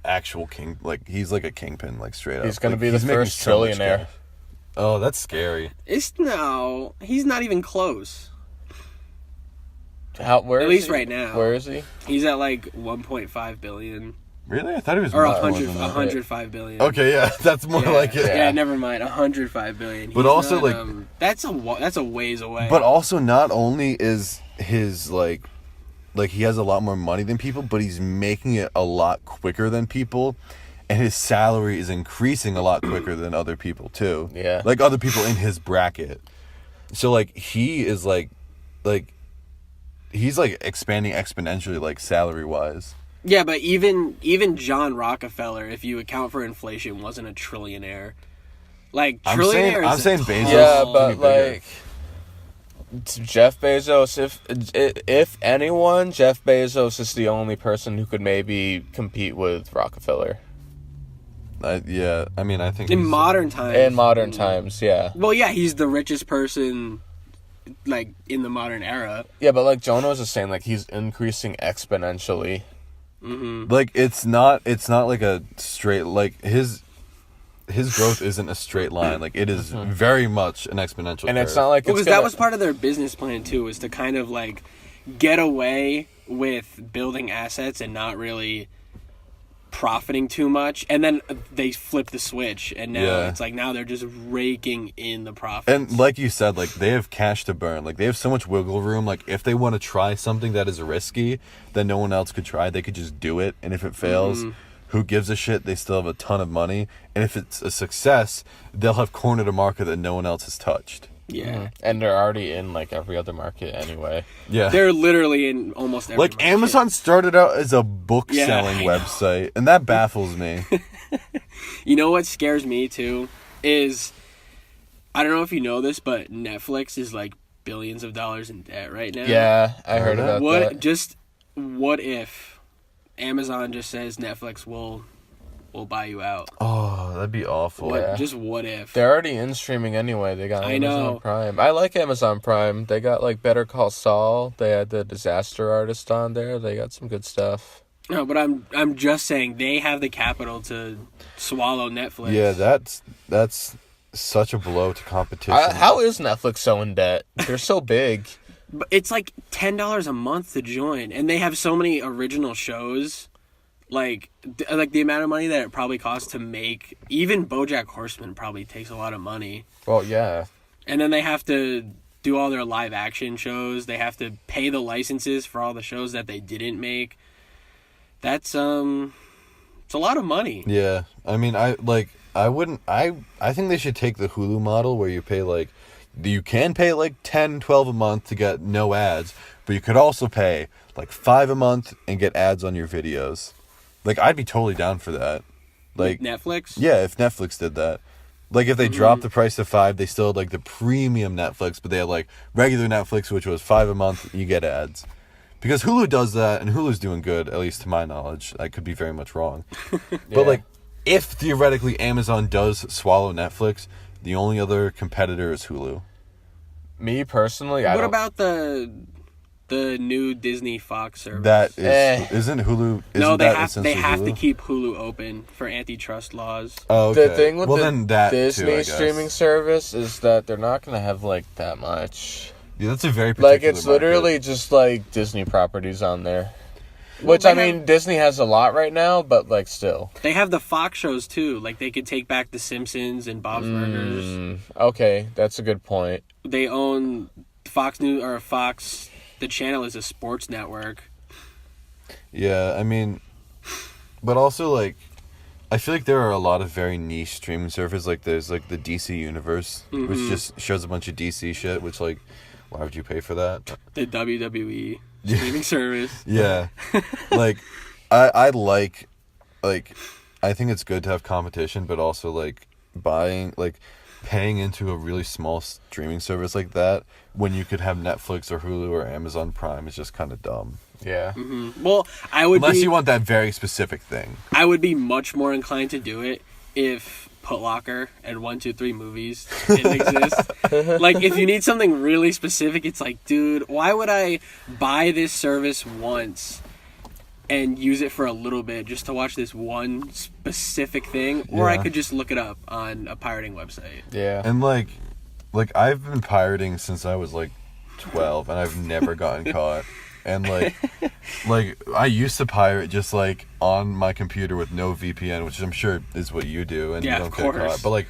actual king. Like, he's, like, a kingpin, like, straight up. He's going to be he's the making first so much trillionaire. cash. Oh, that's scary. He's not even close. Where At is least he? right now. Where is he? He's at, like, 1.5 billion. Really? I thought he was Or much more than that. 105 billion. Okay, yeah, that's more like it. Yeah, never mind. 105 billion. But He's also, not, like... that's a ways away. But also, not only is his, like, he has a lot more money than people, but he's making it a lot quicker than people, and his salary is increasing a lot quicker than other people, too. Yeah. Like, other people in his bracket. So, like, he is, he's, like, expanding exponentially, like, salary-wise. Yeah, but even John Rockefeller, if you account for inflation, wasn't a trillionaire. Like, trillionaire I'm is saying Bezos. Yeah, to but be bigger. like Jeff Bezos, if anyone, Jeff Bezos is the only person who could maybe compete with Rockefeller. Yeah, I mean, I think in he's- modern times. In modern times, yeah. Well, yeah, he's the richest person, like, in the modern era. Yeah, but like Jonah was just saying, like, he's increasing exponentially. Like, it's not like a straight, like, his growth isn't a straight line. Like, it is very much an exponential And it's curve. not like Because it's that was part of their business plan, too, is to kind of, like, get away with building assets and not really profiting too much. And then they flipped the switch, and now it's like, now they're just raking in the profits. And like you said, like, they have cash to burn. Like, they have so much wiggle room. Like, if they want to try something that is risky that no one else could try, they could just do it. And if it fails, who gives a shit? They still have a ton of money. And if it's a success, they'll have cornered a market that no one else has touched. Yeah. And they're already in like every other market anyway. Yeah. They're literally in almost every Like, market. Amazon started out as a book-selling I know. website, and that baffles me. You know what scares me, too, is, I don't know if you know this, but Netflix is, like, billions of dollars in debt right now. Yeah, I heard about that. What if Amazon just says Netflix will buy you out? Oh, that'd be awful. Yeah. Just what if? They're already in streaming anyway. They got I Amazon know. Prime. I like Amazon Prime. They got like Better Call Saul. They had the Disaster Artist on there. They got some good stuff. No, but I'm just saying they have the capital to swallow Netflix. Yeah, that's such a blow to competition. How is Netflix so in debt? They're so big. But it's like $10 a month to join, and they have so many original shows. Like the amount of money that it probably costs to make, even BoJack Horseman probably takes a lot of money. Well, yeah. And then they have to do all their live action shows. They have to pay the licenses for all the shows that they didn't make. That's it's a lot of money. Yeah. I mean, I think they should take the Hulu model where you pay like, you can pay like 10, 12 a month to get no ads, but you could also pay like $5 a month and get ads on your videos. Like, I'd be totally down for that. Like Netflix? Yeah, if Netflix did that. Like, if they dropped the price to $5, they still had like the premium Netflix, but they had like regular Netflix, which was $5 a month, you get ads. Because Hulu does that, and Hulu's doing good, at least to my knowledge. I could be very much wrong. But like, if theoretically Amazon does swallow Netflix, the only other competitor is Hulu. Me personally, What about the new Disney Fox service? That is isn't Hulu? Isn't no, they that have Hulu? to keep Hulu open for antitrust laws. Oh, okay. The thing with then that Disney too, I guess. streaming service is that they're not going to have like that much. Yeah, that's a very particular Like, it's literally market. just like Disney properties on there. Which, I mean, Disney has a lot right now, but like still. They have the Fox shows too. Like, they could take back The Simpsons and Bob's Burgers. Okay, that's a good point. They own Fox News or Fox. The channel is a sports network. Yeah, I mean, but also like, I feel like there are a lot of very niche streaming services. Like, there's like the DC Universe, which just shows a bunch of DC shit. Which, like, why would you pay for that? The WWE streaming service. Yeah, like, I like, I think it's good to have competition, but also like paying into a really small streaming service like that when you could have Netflix or Hulu or Amazon Prime is just kind of dumb. Yeah. Well, unless you want that very specific thing. I would be much more inclined to do it if Put Locker and 1-2-3 Movies didn't exist. Like, if you need something really specific, it's like, dude, why would I buy this service once and use it for a little bit just to watch this one specific thing? Or I Yeah. could just look it up on a pirating website. Yeah. And like I've been pirating since I was like 12 and I've never gotten caught. And like I used to pirate just like on my computer with no VPN, which I'm sure is what you do, and Yeah, you of don't get course. caught. But like,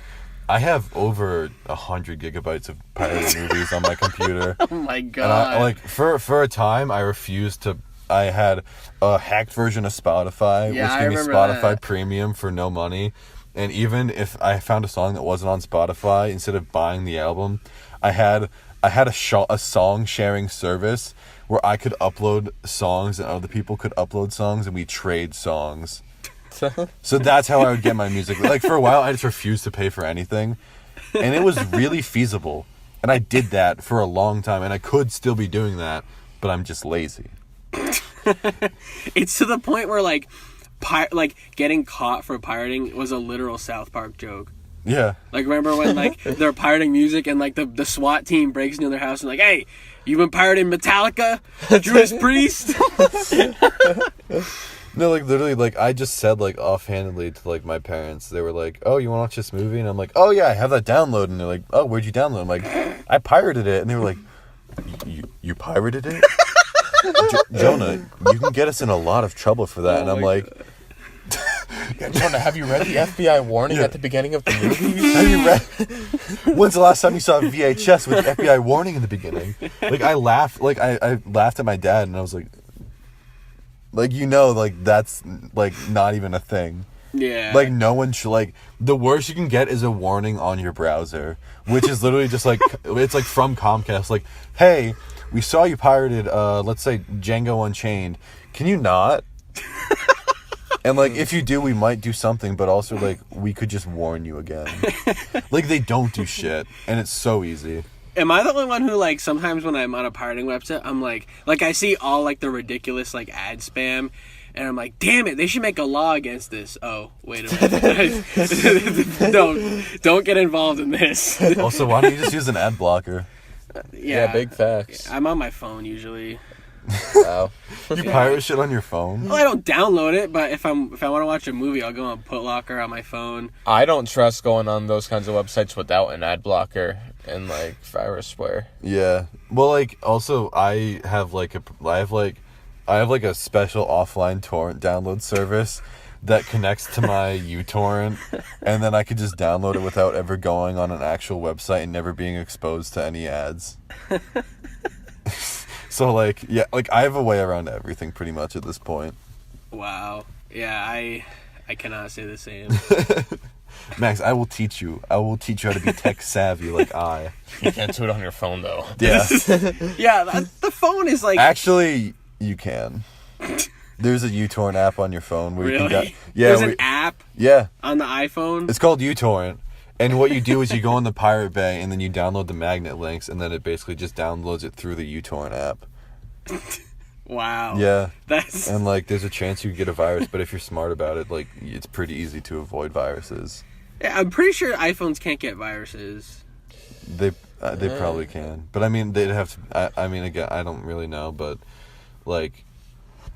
I have over 100 gigabytes of pirated movies on my computer. Oh my And god. I, like for a time, I refused to. I had a hacked version of Spotify, Yeah, which I gave me remember Spotify that. Premium for no money. And even if I found a song that wasn't on Spotify, instead of buying the album, I had a song sharing service where I could upload songs and other people could upload songs, and we trade songs. So that's how I would get my music. Like, for a while, I just refused to pay for anything, and it was really feasible. And I did that for a long time, and I could still be doing that, but I'm just lazy. It's to the point where like getting caught for pirating was a literal South Park joke. Yeah. Like, remember when like they're pirating music and like the SWAT team breaks into their house and like, hey, you've been pirating Metallica, Judas Priest. No, like, literally, like, I just said, like, offhandedly to, like, my parents. They were like, oh, you want to watch this movie? And I'm like, oh, yeah, I have that download. And they're like, oh, where'd you download? I'm like, I pirated it. And they were like, you pirated it? Jonah, you can get us in a lot of trouble for that. And I'm like, Yeah, Jonah, have you read the FBI warning at the beginning of the movie? have you read? When's the last time you saw a VHS with FBI warning in the beginning? Like, I laughed, like, I laughed at my dad, and I was like, like, that's, like, not even a thing. Yeah. Like, no one should, like, the worst you can get is a warning on your browser, which is literally just, like, it's, like, from Comcast, like, hey, we saw you pirated, let's say, Django Unchained. Can you not? And, like, if you do, we might do something, but also, like, we could just warn you again. Like, they don't do shit, and it's so easy. Am I the only one who, like, sometimes when I'm on a pirating website, I'm like, I see all, like, the ridiculous, like, ad spam, and I'm like, damn it, they should make a law against this. Oh, wait a minute. Don't get involved in this. Also, why don't you just use an ad blocker? Yeah, big facts. I'm on my phone, usually. Wow. You pirate shit on your phone? Well, I don't download it, but if I want to watch a movie, I'll go on Put Locker on my phone. I don't trust going on those kinds of websites without an ad blocker. and like virusware. Yeah. Well, like also I have like a special offline torrent download service that connects to my uTorrent, and then I could just download it without ever going on an actual website and never being exposed to any ads. So like, yeah, like I have a way around everything pretty much at this point. Wow. Yeah, I cannot say the same. Max, I will teach you. I will teach you how to be tech savvy like I. You can't do it on your phone though. Yeah. Yeah, the phone is like... Actually, you can. There's a uTorrent app on your phone where Really? you can There's an app Yeah. on the iPhone? It's called uTorrent. And what you do is you go on the Pirate Bay and then you download the magnet links and then it basically just downloads it through the uTorrent app. Wow. Yeah. That's... And like there's a chance you get a virus, but if you're smart about it, like it's pretty easy to avoid viruses. Yeah, I'm pretty sure iPhones can't get viruses. They probably can. But I mean they'd have to I mean again, I don't really know, but like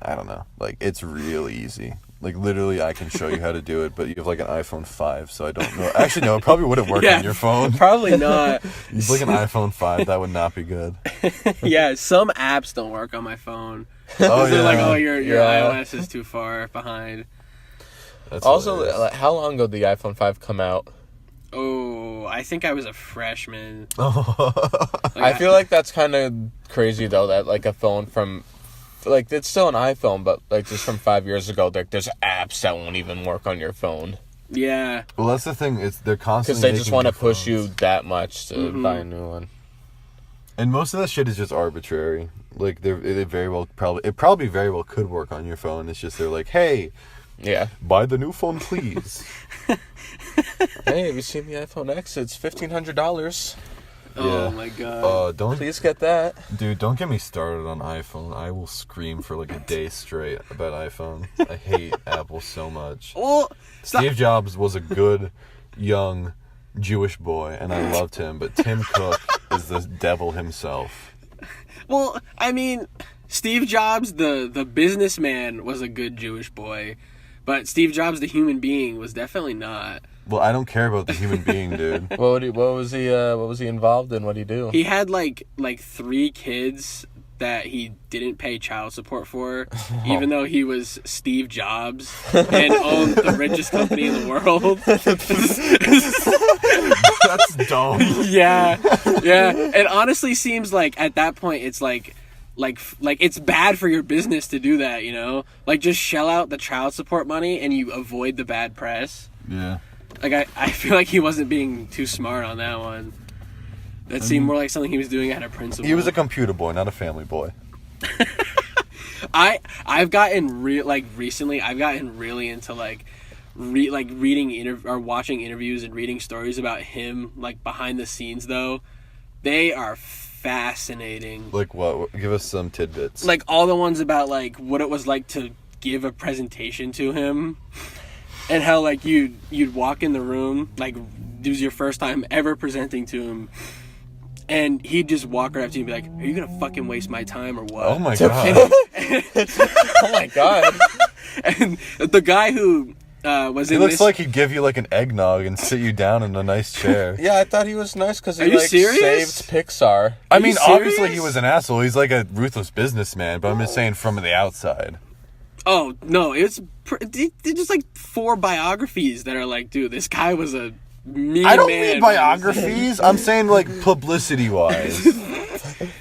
I don't know. Like it's real easy. Like literally I can show you how to do it, but you have like an iPhone 5, so I don't know. Actually no, it probably wouldn't work on your phone. Probably not. You have like an iPhone 5, that would not be good. Yeah, some apps don't work on my phone. Oh They're yeah. like, oh, your Yeah. iOS is too far behind. That's Also, hilarious. like, how long ago did the iPhone 5 come out? Oh, I think I was a freshman. I feel like that's kind of crazy though, that like a phone from, like it's still an iPhone, but like just from 5 years ago, like there's apps that won't even work on your phone. Yeah. Well, that's the thing. It's they're constantly Because they just making want to new push phones. you that much to buy a new one. And most of that shit is just arbitrary. Like it probably very well could work on your phone. It's just they're like, hey, Yeah. buy the new phone, please. Hey, have you seen the iPhone X? It's $1,500. Oh Yeah. my god. Don't Please get that. dude, don't get me started on iPhone. I will scream for like a day straight about iPhone. I hate Apple so much. Well, Steve Jobs was a good young Jewish boy, and I loved him. But Tim Cook is the devil himself. well, I mean, Steve Jobs, the businessman, was a good Jewish boy, but Steve Jobs, the human being, was definitely not. Well, I don't care about the human being, dude. What was he involved in? What did he do? He had like 3 kids that he didn't pay child support for, even though he was Steve Jobs and owned the richest company in the world. That's dumb. Yeah. It honestly seems like at that point it's like it's bad for your business to do that, you know? Like just shell out the child support money and you avoid the bad press. Yeah. Like I feel like he wasn't being too smart on that one. That seemed more like something he was doing out of principle. He was a computer boy, not a family boy. I've gotten recently I've gotten really into reading or watching interviews and reading stories about him, like behind the scenes though. They are fascinating. Like what? Give us some tidbits. Like all the ones about like what it was like to give a presentation to him. And how like you'd walk in the room, like it was your first time ever presenting to him, and he'd just walk right up to you and be like, "Are you gonna fucking waste my time or what?" Oh my god. Oh my god. And the guy who was He in looks this, like he'd give you like an eggnog and sit you down in a nice chair. Yeah, I thought he was nice because Are he you like serious? saved Pixar. I you mean, serious? obviously he was an asshole. He's like a ruthless businessman, but I'm just saying from the outside. oh no, it's just like 4 biographies that are like, dude, this guy was a mean I don't man. mean biographies. I'm saying like publicity wise.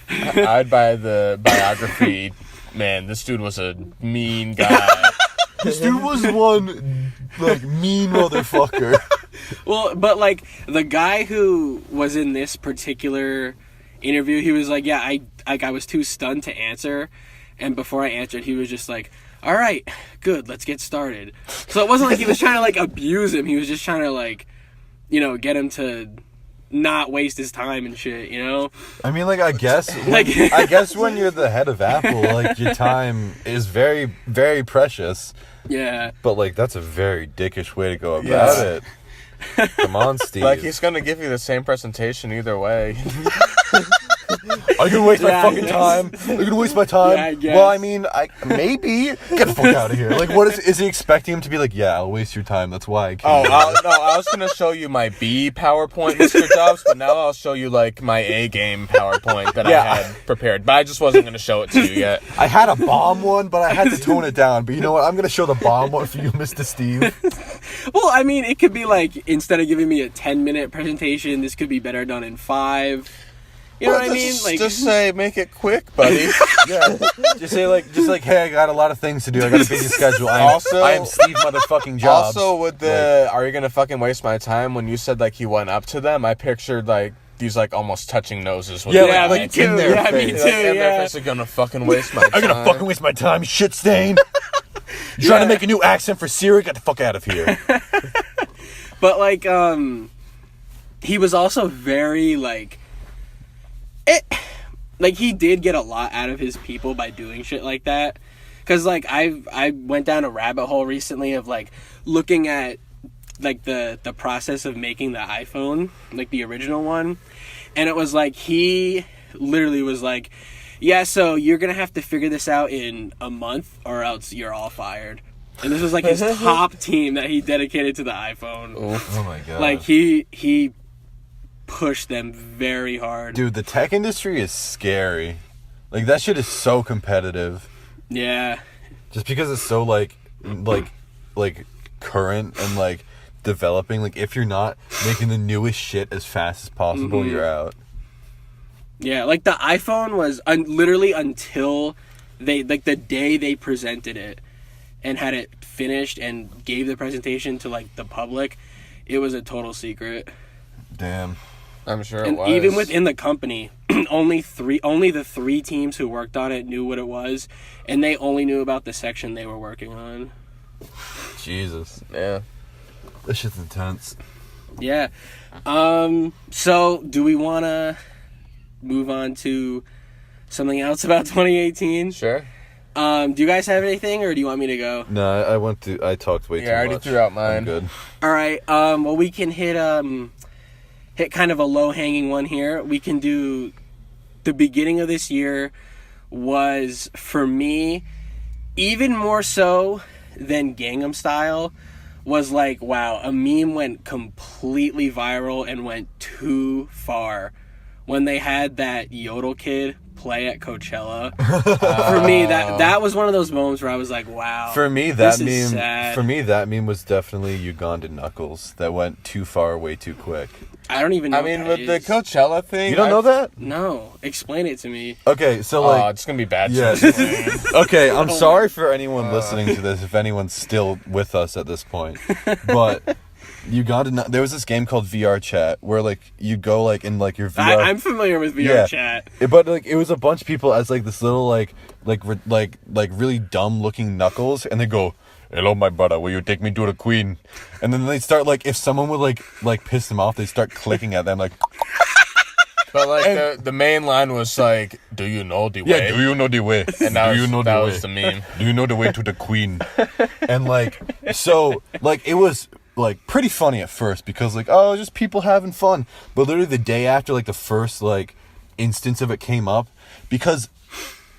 I'd buy the biography. Man, this dude was a mean guy. This dude was one like mean motherfucker. Well, but like the guy who was in this particular interview, he was like, yeah, I was too stunned to answer, and before I answered, he was just like, all right, good, let's get started. So it wasn't like he was trying to like abuse him. He was just trying to like, you know, get him to not waste his time and shit, you know? I mean, like I guess when you're the head of Apple, like your time is very, very precious. Yeah. But like that's a very dickish way to go about it. Come on, Steve. Like he's gonna give you the same presentation either way. Are you gonna waste my Yeah, I fucking guess. time? Are you gonna waste my time? Yeah, I guess. Well, I mean, maybe. Get the fuck out of here. Like, what is he expecting him to be like? Yeah, I'll waste your time. That's why I came. I was gonna show you my B PowerPoint, Mr. Jobs, but now I'll show you like my A game PowerPoint that I had prepared. But I just wasn't gonna show it to you yet. I had a bomb one, but I had to tone it down. But you know what? I'm gonna show the bomb one for you, Mr. Steve. Well, I mean, it could be like, instead of giving me a 10-minute presentation, this could be better done in 5. You know what I mean? Like, just say, make it quick, buddy. Yeah. Just like, hey, I got a lot of things to do. I got a busy schedule. I am Steve motherfucking Jobs. Also, with the, are you gonna fucking waste my time? When you said like he went up to them, I pictured like these like almost touching noses. With Yeah, me too. in their Yeah, me face. too. Like, and their face are gonna fucking waste my time. I'm gonna fucking waste my time, shit stain. You trying to make a new accent for Siri? Get the fuck out of here. but like, he was also very like, like he did get a lot out of his people by doing shit like that. Cause like I went down a rabbit hole recently of like looking at like the process of making the iPhone, like the original one, and it was like he literally was like, yeah, so you're gonna have to figure this out in a month or else you're all fired. And this was like his top team that he dedicated to the iPhone. Oh my god. Like he pushed them very hard. Dude, the tech industry is scary. Like that shit is so competitive. Yeah. Just because it's so like current and like developing. Like if you're not making the newest shit as fast as possible, you're out. Yeah, like the iPhone was literally until they like the day they presented it and had it finished and gave the presentation to like the public, it was a total secret. Damn. I'm sure And it was. even within the company, only the 3 teams who worked on it knew what it was, and they only knew about the section they were working on. Jesus. Yeah. This shit's intense. Yeah. So do we want to move on to something else about 2018? Sure. Do you guys have anything, or do you want me to go? No, I talked way too much. Yeah, I already threw out mine. I'm good. All right. Well, we can hit kind of a low-hanging one here. We can do the beginning of this year was, for me, even more so than Gangnam Style, was like, wow, a meme went completely viral and went too far when they had that Yodel kid play at Coachella. For me, that was one of those moments where I was like, wow. For me, that this is sad. meme was definitely Ugandan Knuckles that went too far way too quick. I don't even know. I mean, what with that the is. Coachella thing, You don't know that? No, explain it to me. Okay, so Oh, like it's gonna be bad. yeah. choice. Okay, I'm sorry for anyone listening to this if anyone's still with us at this point. But there was this game called VR Chat where like you go like in like your VR. I'm familiar with VR Yeah. Chat. But like it was a bunch of people as like this little like really dumb looking Knuckles, and they go, "Hello, my brother. Will you take me to the Queen?" And then they start like if someone would like piss them off, they start clicking at them like. But like the main line was like, "Do you know the way?" Yeah, do you know the way? And that do you know that the was way? the meme. Do you know the way to the Queen? And like, so like it was like pretty funny at first because like, oh, just people having fun. But literally the day after like the first like instance of it came up, because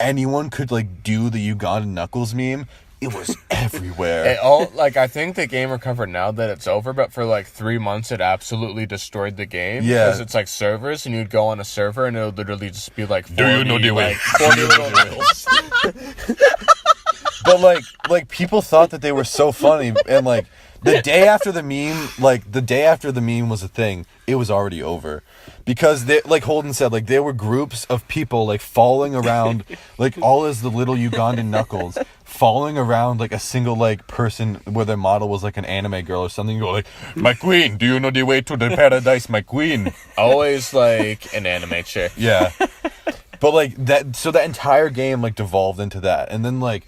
anyone could like do the Ugandan Knuckles meme, it was everywhere. It all like I think the game recovered now that it's over, but for like 3 months it absolutely destroyed the game. Yeah. Because it's like servers, and you'd go on a server and it would literally just be like 40, Do you know the way? like 40 little Knuckles. But like people thought that they were so funny, and like the day after the meme was a thing, it was already over. Because they, like Holden said, like there were groups of people like following around, like all as the little Ugandan Knuckles, following around like a single like person where their model was like an anime girl or something. You go like, "My queen, do you know the way to the paradise, my queen?" Always like an anime chick. Yeah. But like that, so that entire game like devolved into that, and then like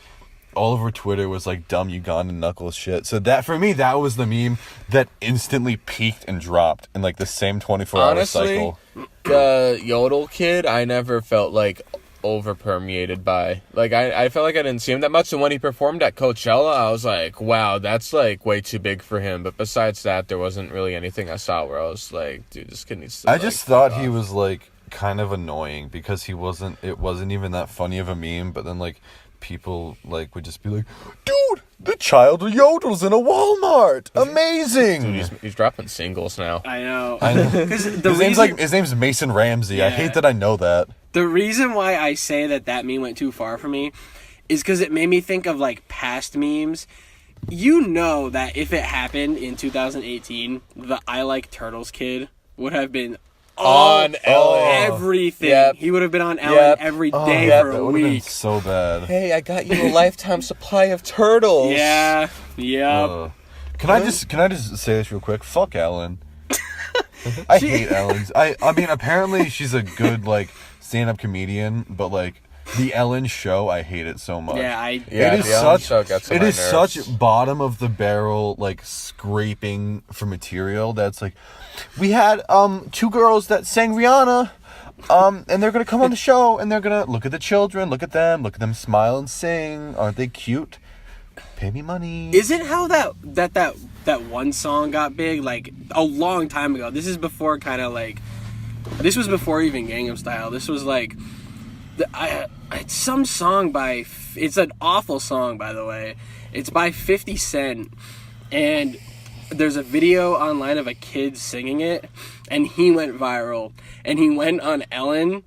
all over Twitter was like dumb Ugandan Knuckles shit. So that for me, that was the meme that instantly peaked and dropped in like the same 24-hour Honestly, cycle. the Yodel kid, I never felt like over permeated by. Like I felt like I didn't see him that much, and when he performed at Coachella, I was like, wow, that's like way too big for him. But besides that, there wasn't really anything I saw where I was like, dude, this kid needs to. I just thought he was like kind of annoying because it wasn't even that funny of a meme, but then like people like would just be like, dude, the child yodels in a Walmart, amazing. Dude, he's dropping singles now. I know. I know. 'Cause His name's Mason Ramsey. Yeah. I hate that I know that. The reason why I say that meme went too far for me is because it made me think of like past memes. You know that if it happened in 2018, the I Like Turtles kid would have been On Ellen. everything. Yep. He would have been on Ellen Yep. every Oh, day yeah, for that a would have been week. so bad. Hey, I got you a lifetime supply of turtles. Yeah. Yep. Can I just say this real quick? Fuck Ellen. I hate Ellen. I mean, apparently she's a good like stand-up comedian, but like the Ellen show, I hate it so much. Yeah, It is the Ellen such show gets on it my is nerves. such bottom of the barrel like scraping for material that's like, we had 2 girls that sang Rihanna, and they're gonna come on the show and they're gonna look at the children, look at them smile and sing. Aren't they cute? Pay me money. Is it how that one song got big like a long time ago? This is before kind of like, this was before even Gangnam Style. This was like, it's some song by, it's an awful song by the way. It's by 50 Cent, and there's a video online of a kid singing it, and he went viral, and he went on Ellen.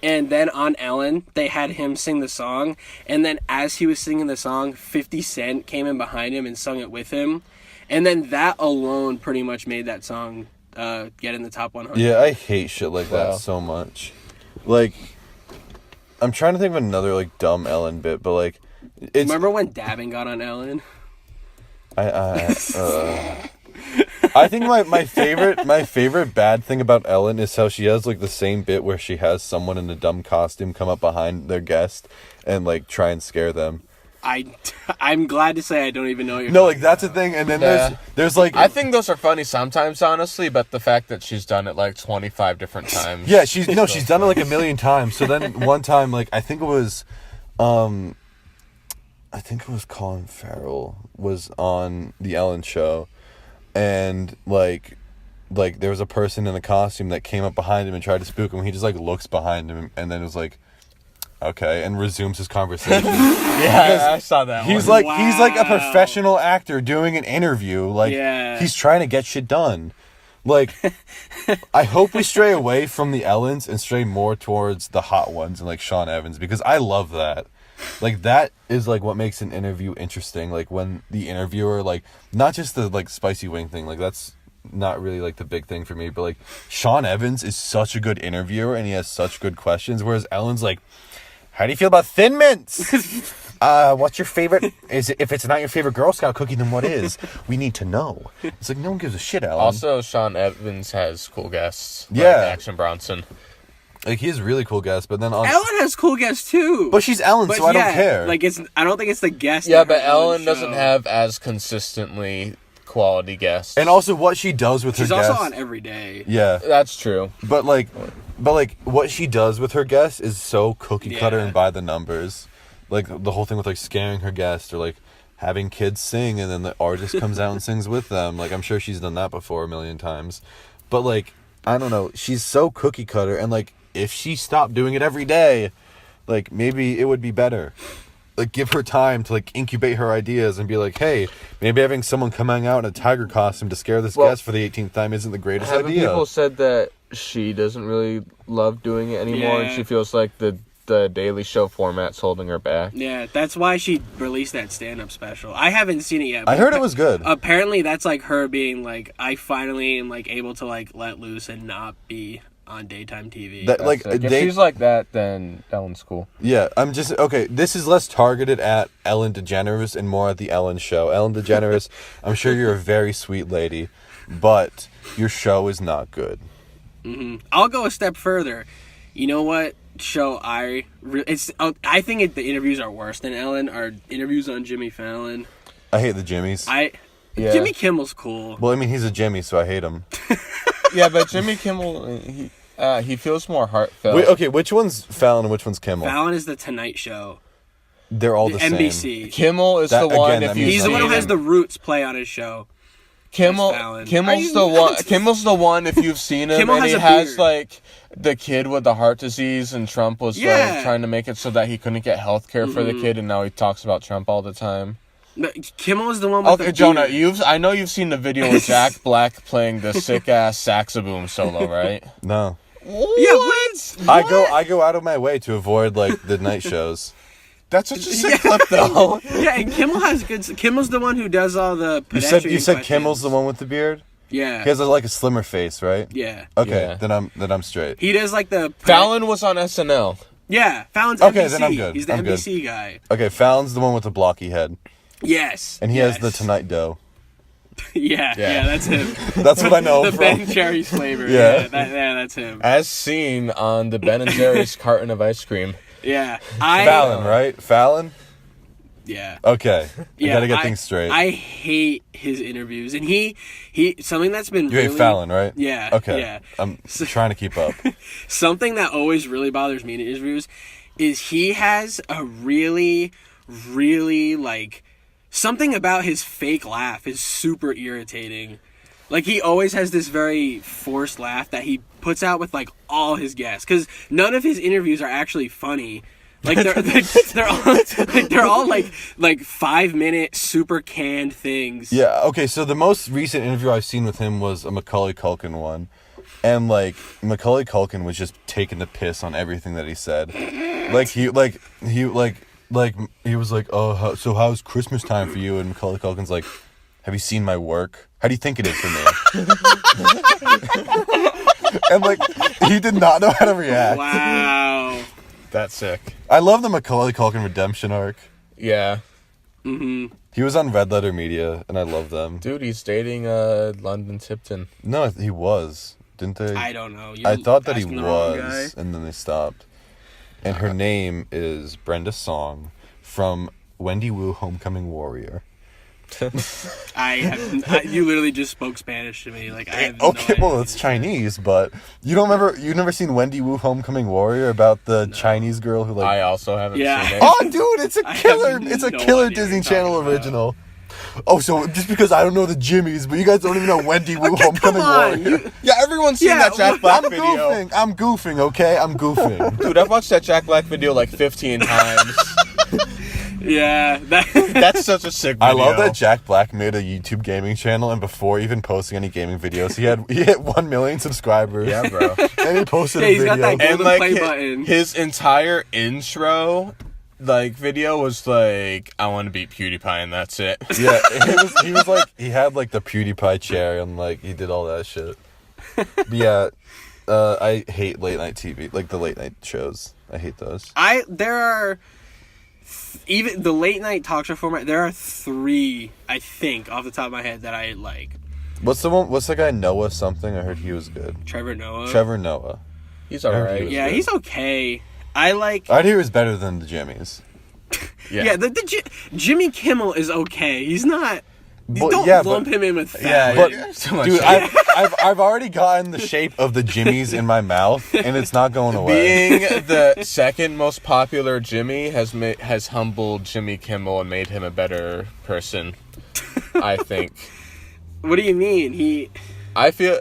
And then on Ellen, they had him sing the song. And then as he was singing the song, 50 Cent came in behind him and sung it with him. And then that alone pretty much made that song get in the top 100. Yeah, I hate shit like Wow. that so much. Like, I'm trying to think of another like dumb Ellen bit, but like, it's Remember when Dabbing got on Ellen? I think my favorite bad thing about Ellen is how she has like the same bit where she has someone in a dumb costume come up behind their guest and like try and scare them. I'm glad to say I don't even know what you're No, talking like that's about. a thing, and then Yeah. there's like I think those are funny sometimes, honestly, but the fact that she's done it like 25 different times. yeah, she's done it like a million times. So then one time, like I think it was Colin Farrell was on the Ellen show, and like there was a person in a costume that came up behind him and tried to spook him. He just like looks behind him and then was like, okay, and resumes his conversation. Yeah, I saw that He's one. like a Wow. professional actor doing an interview. Like Yeah. he's trying to get shit done. Like, I hope we stray away from the Ellens and stray more towards the hot ones and like Sean Evans, because I love that. Like that is like what makes an interview interesting. Like when the interviewer, like not just the like spicy wing thing, like that's not really like the big thing for me, but like Sean Evans is such a good interviewer and he has such good questions, whereas Ellen's like, how do you feel about Thin Mints? What's your favorite? If it's not your favorite Girl Scout cookie, then what is? We need to know. It's like no one gives a shit, Ellen. Also, Sean Evans has cool guests. Yeah. Like Action Bronson. Like he has really cool guests, but then on Ellen has cool guests too. but she's Ellen, so I don't care. Like I don't think it's the guest. Yeah, on her but Ellen show. doesn't have as consistently quality guests. And also what she does with She's her also guests. on every day. Yeah, That's true. but like what she does with her guests is so cookie cutter Yeah. and by the numbers. Like the whole thing with like scaring her guest or like having kids sing and then the artist comes out and sings with them. Like I'm sure she's done that before a million times. But like I don't know, she's so cookie cutter, and like if she stopped doing it every day, like maybe it would be better. Like give her time to like incubate her ideas and be like, hey, maybe having someone coming out in a tiger costume to scare this Well, guest for the 18th time isn't the greatest Haven't idea. people said that she doesn't really love doing it anymore, and Yeah. she feels like the Daily Show format's holding her back? Yeah, that's why she released that stand-up special. I haven't seen it yet. I but heard it was good. Apparently, that's like her being like, I finally am like able to like let loose and not be on daytime TV. That like If they she's like that, then Ellen's cool. yeah, I'm just okay. This is less targeted at Ellen DeGeneres and more at the Ellen Show. Ellen DeGeneres, I'm sure you're a very sweet lady, but your show is not good. I'll go a step further. You know what show I think the interviews are worse than Ellen are interviews on Jimmy Fallon. I hate the Jimmys. Yeah. Jimmy Kimmel's cool. Well, I mean, he's a Jimmy, so I hate him. Yeah, but Jimmy Kimmel, he feels more heartfelt. Wait, okay, which one's Fallon and which one's Kimmel? Fallon is the Tonight Show. They're all the same. NBC. Kimmel is That- the one. again, that If you means He's the one who see has him- the Roots play on his show. Fallon. Kimmel's the one. Kimmel's the one. If you've seen him, Kimmel and has he a has beard. like the kid with the heart disease, and Trump was like trying to make it so that he couldn't get health care for the kid, and now he talks about Trump all the time. No, Kimmel is the one with the Jonah, beard. I know you've seen the video with Jack Black playing the sick ass saxoboom solo, right? No. Yeah, what? I go out of my way to avoid like the night shows. That's such a sick clip, though. Yeah, and Kimmel has good. Kimmel's the one who does all the. You pedestrian said questions. Kimmel's the one with the beard? Yeah. He has like a slimmer face, right? Yeah. Okay, Yeah. then I'm straight. He does like the. Fallon was on SNL. Yeah, Fallon's Okay, NBC. then I'm good. He's the I'm good. NBC guy. Okay, Fallon's the one with the blocky head, Yes. and he yes. has the Tonight Dough. Yeah, that's him. That's what I know him The from. Ben Jerry's flavor. Yeah. That's him. As seen on the Ben & Jerry's carton of ice cream. Yeah. Fallon, right? Fallon? Yeah. Okay. Yeah, I gotta get things straight. I hate his interviews, and he something that's been You really, hate Fallon, right? Yeah. Okay. Yeah. I'm trying to keep up. Something that always really bothers me in interviews is he has a really, really like something about his fake laugh is super irritating. Like he always has this very forced laugh that he puts out with like all his guests, because none of his interviews are actually funny. Like they're all like 5-minute super canned things. Yeah, okay, so the most recent interview I've seen with him was a Macaulay Culkin one. And like Macaulay Culkin was just taking the piss on everything that he said. He was like, "Oh, so how's Christmas time for you?" And Macaulay Culkin's like, "Have you seen my work? How do you think it is for me?" And like he did not know how to react. Wow. That's sick. I love the Macaulay Culkin redemption arc. Yeah. Mm-hmm. He was on Red Letter Media, and I love them. Dude, he's dating London Tipton. No, he was. Didn't they? I don't know. I thought that he asking the wrong guy. was, and then they stopped. And her name is Brenda Song from Wendy Wu Homecoming Warrior. You literally just spoke Spanish to me. Like I have Okay, no well, idea. it's Chinese, but you've never seen Wendy Wu Homecoming Warrior about the Chinese girl who like. I also haven't Yeah. seen it. Oh, dude, it's a I have killer! It's a no killer idea what Disney you're Channel talking about. original. Oh, so just because I don't know the Jimmies, but you guys don't even know Wendy Wu Okay, Homecoming come on, Warrior. Yeah, everyone's seen that Jack Black I'm video. goofing. I'm goofing. Okay, I'm goofing. Dude, I've watched that Jack Black video like 15 times. Yeah, That's such a sick video. I love that Jack Black made a YouTube gaming channel, and before even posting any gaming videos, he hit 1 million subscribers. Yeah, bro. And he posted Yeah, a he's got video. that And golden like play button. his entire intro video was like, I want to beat PewDiePie and that's it. Yeah, he was like he had like the PewDiePie chair and like he did all that shit. But yeah, I hate late night TV, like the late night shows. I hate those. There are even the late night talk show format. There are 3, I think, off the top of my head that I like. What's the guy Noah something? I heard he was good. Trevor Noah. Trevor Noah. He's I heard alright. he was Yeah, good. he's okay. I like. I'd hear he was better than the Jimmys. Yeah, Jimmy Kimmel is okay. He's not. Don't lump him in with Yeah, Fallon. But you're too much dude, shit. I've already gotten the shape of the Jimmys in my mouth, and it's not going away. Being the second most popular Jimmy has humbled Jimmy Kimmel and made him a better person. I think. What do you mean? I feel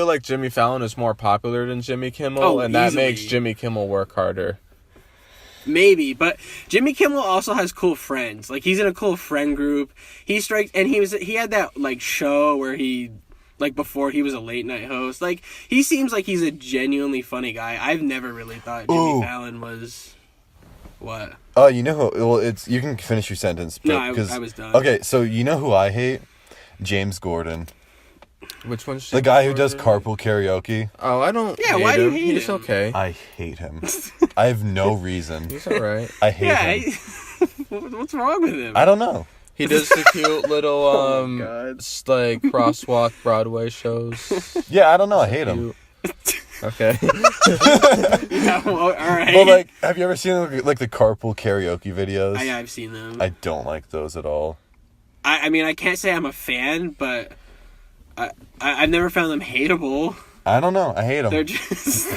like Jimmy Fallon is more popular than Jimmy Kimmel, and that easily. makes Jimmy Kimmel work harder. Maybe, but Jimmy Kimmel also has cool friends. Like he's in a cool friend group. He had that like show where he like before he was a late night host. Like he seems like he's a genuinely funny guy. I've never really thought Jimmy Fallon was what? Oh, you know who? Well, it's you can finish your sentence. No, but- 'cause- I was done. Okay, so you know who I hate? James Gordon, Which one's the guy who does carpool karaoke. Oh, I don't. Yeah, hate why do you him. hate He's him? okay. I hate him. I have no reason. He's alright. I hate Yeah, him. what's wrong with him? I don't know. He does the cute little God. like crosswalk Broadway shows. Yeah, I don't know. I hate him. Okay. Yeah, well, all right. Well, like, have you ever seen like the carpool karaoke videos? I've seen them. I don't like those at all. I mean, I can't say I'm a fan, but I've never found them hateable. I don't know. I hate them. They're just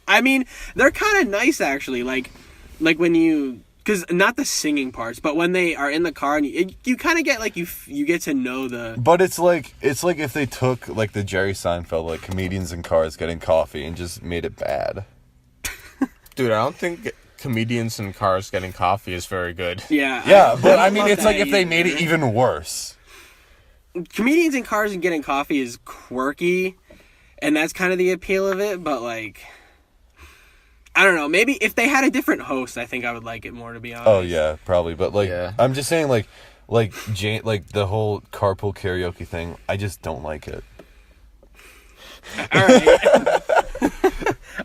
I mean, they're kind of nice actually. Like when you because not the singing parts, but when they are in the car and you kind of get like you get to know the. But it's like if they took like the Jerry Seinfeld like comedians in cars getting coffee and just made it bad. Dude, I don't think comedians in cars getting coffee is very good. Yeah, but I mean, it's like if they either. made it even worse. Comedians in cars and getting coffee is quirky, and that's kind of the appeal of it. But like, I don't know. Maybe if they had a different host, I think I would like it more. To be honest. Oh yeah, probably. But like, Yeah. I'm just saying, like the whole carpool karaoke thing. I just don't like it. All right.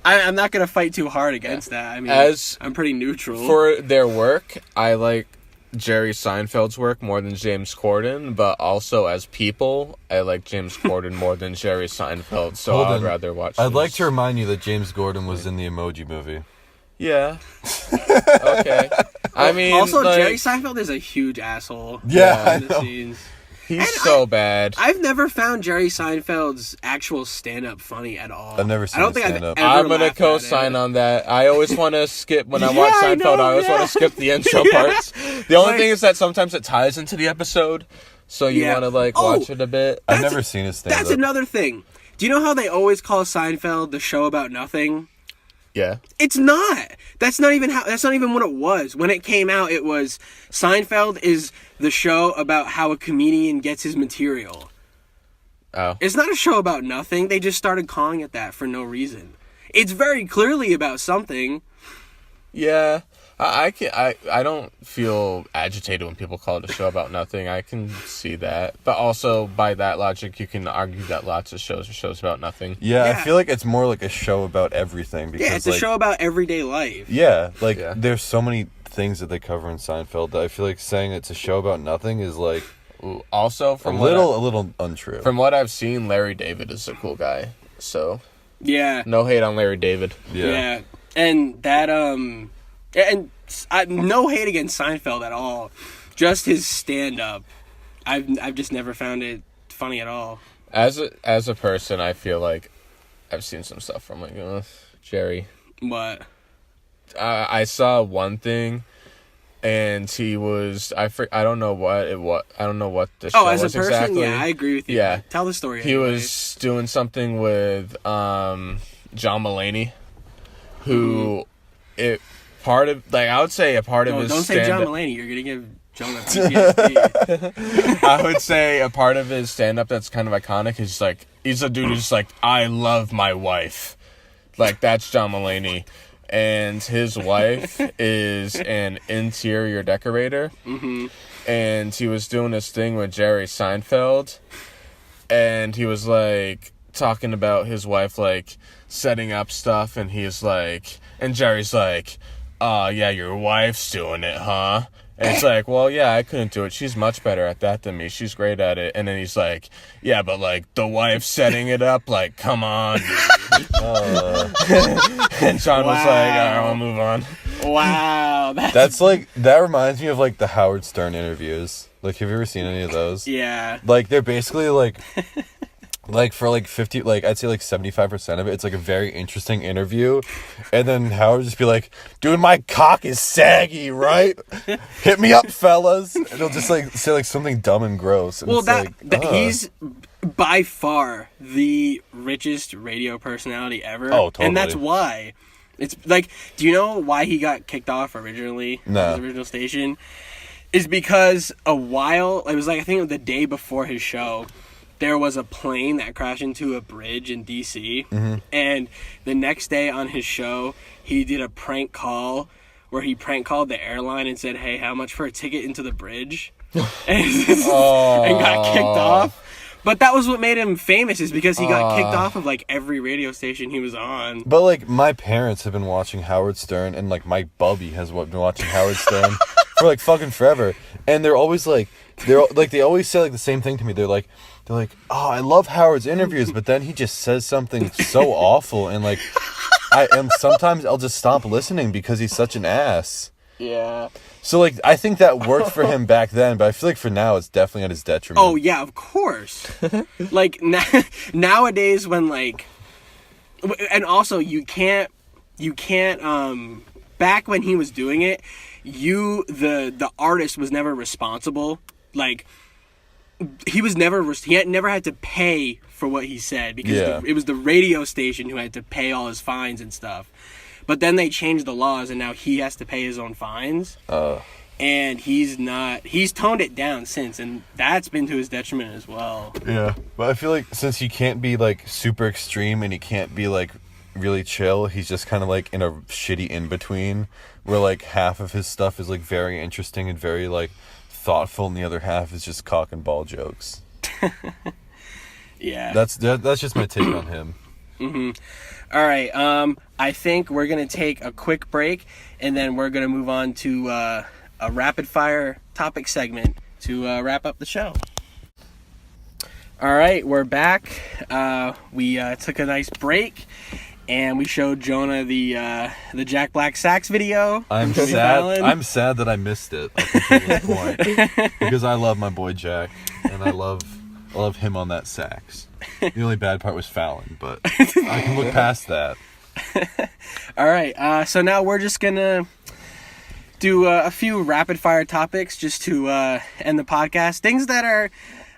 I'm not gonna fight too hard against that. I mean, I'm pretty neutral. For their work, I like Jerry Seinfeld's work more than James Corden, but also as people, I like James Corden more than Jerry Seinfeld, so Holden, I'd rather watch I'd his- like to remind you that James Corden was in the Emoji Movie. Yeah. Okay. I mean, also, like, Jerry Seinfeld is a huge asshole. Yeah, I behind the know. scenes. he's And so bad. I've never found Jerry Seinfeld's actual stand-up funny at all. I've never seen I don't his think stand-up. I've ever I'm gonna laughed at co-sign it. on that. I always want to skip when I Yeah, watch I Seinfeld. know, I always yeah. want to skip the intro parts. The only Like- thing is that sometimes it ties into the episode, so you Yeah. want to like Oh, watch it a bit. I've That's- never seen his stand-up. That's another thing. Do you know how they always call Seinfeld the show about nothing? Yeah. It's not. That's not even what it was. When it came out, it was Seinfeld is the show about how a comedian gets his material. Oh. It's not a show about nothing. They just started calling it that for no reason. It's very clearly about something. Yeah. I don't feel agitated when people call it a show about nothing. I can see that. But also, by that logic, you can argue that lots of shows are shows about nothing. Yeah, Yeah. I feel like it's more like a show about everything because Yeah, it's a like, show about everyday life. Yeah, like Yeah. there's so many things that they cover in Seinfeld that I feel like saying it's a show about nothing is like Ooh, also, a from little untrue. from what I've seen, Larry David is a cool guy. So, Yeah. no hate on Larry David. Yeah. And that no hate against Seinfeld at all. Just his stand-up. I've just never found it funny at all. As a person, I feel like I've seen some stuff from like Jerry. But I saw one thing, and he was I don't know what the show as a was person, exactly. yeah, I agree with you. Yeah. Tell the story. He anyway. was doing something with John Mulaney, who I would say a part of No, his don't say John stand-up- Mulaney. You're gonna give Jonah PTSD. I would say a part of his stand-up that's kind of iconic is like he's a dude who's just like, I love my wife. Like, that's John Mulaney. And his wife is an interior decorator. Mm-hmm. And he was doing this thing with Jerry Seinfeld. And he was like talking about his wife like setting up stuff. And he's like, and Jerry's like, yeah, your wife's doing it, huh? And it's like, well, yeah, I couldn't do it. She's much better at that than me. She's great at it. And then he's like, yeah, but like the wife setting it up, like, come on, dude. And Sean was like, all right, we'll move on. Wow, That's like that reminds me of like the Howard Stern interviews. Like, have you ever seen any of those? yeah. Like they're basically like for like 50, like I'd say like 75% of it, it's like a very interesting interview, and then Howard just be like, "Dude, my cock is saggy, right? Hit me up, fellas." And he'll just like say like something dumb and gross. And Well, it's that like, he's by far the richest radio personality ever. Oh, totally. And that's why. It's like, do you know why he got kicked off originally? No. His original station is because it was like I think the day before his show, there was a plane that crashed into a bridge in DC, and the next day on his show, he did a prank call where he prank called the airline and said, "Hey, how much for a ticket into the bridge?" and got kicked off. But that was what made him famous, is because he got kicked off of like every radio station he was on. But like my parents have been watching Howard Stern, and like my bubby has been watching Howard Stern for like fucking forever, and they're always like they always say like the same thing to me. They're like, oh, I love Howard's interviews, but then he just says something so awful, and like sometimes I'll just stop listening because he's such an ass. Yeah. So like I think that worked for him back then, but I feel like for now it's definitely at his detriment. Oh yeah, of course. Like nowadays, when like, and also you can't back when he was doing it, the artist was never responsible. Like, he had never had to pay for what he said, because it was the radio station who had to pay all his fines and stuff. But then they changed the laws, and now he has to pay his own fines. And he's toned it down since, and that's been to his detriment as well. Yeah, but I feel like since he can't be like super extreme and he can't be like really chill, he's just kind of like in a shitty in-between, where like half of his stuff is like very interesting and very like thoughtful, and the other half is just cock and ball jokes. Yeah, that's just my take on him. Mm-hmm. All right, I think we're gonna take a quick break, and then we're gonna move on to a rapid fire topic segment to wrap up the show. All right, we're back. We took a nice break, and we showed Jonah the Jack Black sax video. I'm sad that I missed it up until this point, because I love my boy Jack, and I love him on that sax. The only bad part was Fallon, but I can look past that. All right, so now we're just gonna do a few rapid fire topics just to end the podcast. Things that are,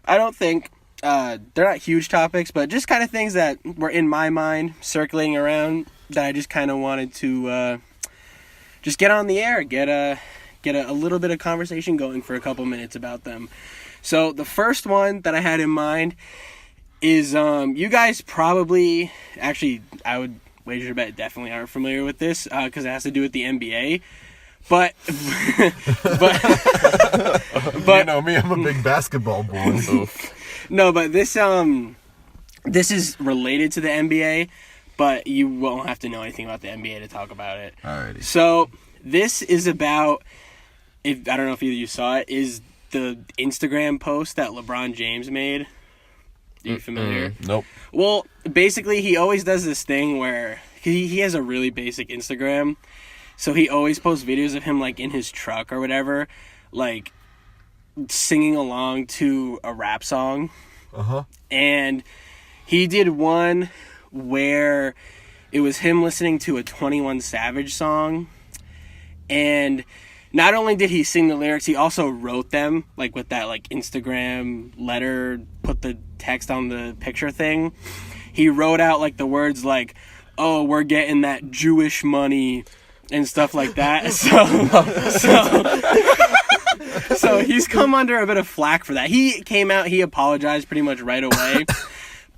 I don't think, they're not huge topics, but just kind of things that were in my mind circling around that I just kind of wanted to just get on the air, get a little bit of conversation going for a couple minutes about them. So the first one that I had in mind is you guys probably, actually, I would wager to bet definitely aren't familiar with this because it has to do with the NBA. But You know me, I'm a big basketball boy. No, but this is related to the NBA, but you won't have to know anything about the NBA to talk about it. Alrighty. So this is about, I don't know if either of you saw it, is the Instagram post that LeBron James made. Are you familiar? Nope. Well, basically, he always does this thing where he has a really basic Instagram. So he always posts videos of him, like, in his truck or whatever, like, singing along to a rap song. Uh-huh. And he did one where it was him listening to a 21 Savage song. And not only did he sing the lyrics, he also wrote them, like, with that, like, Instagram letter, put the text on the picture thing. He wrote out, like, the words, like, oh, we're getting that Jewish money and stuff like that. So he's come under a bit of flack for that. He came out, he apologized pretty much right away.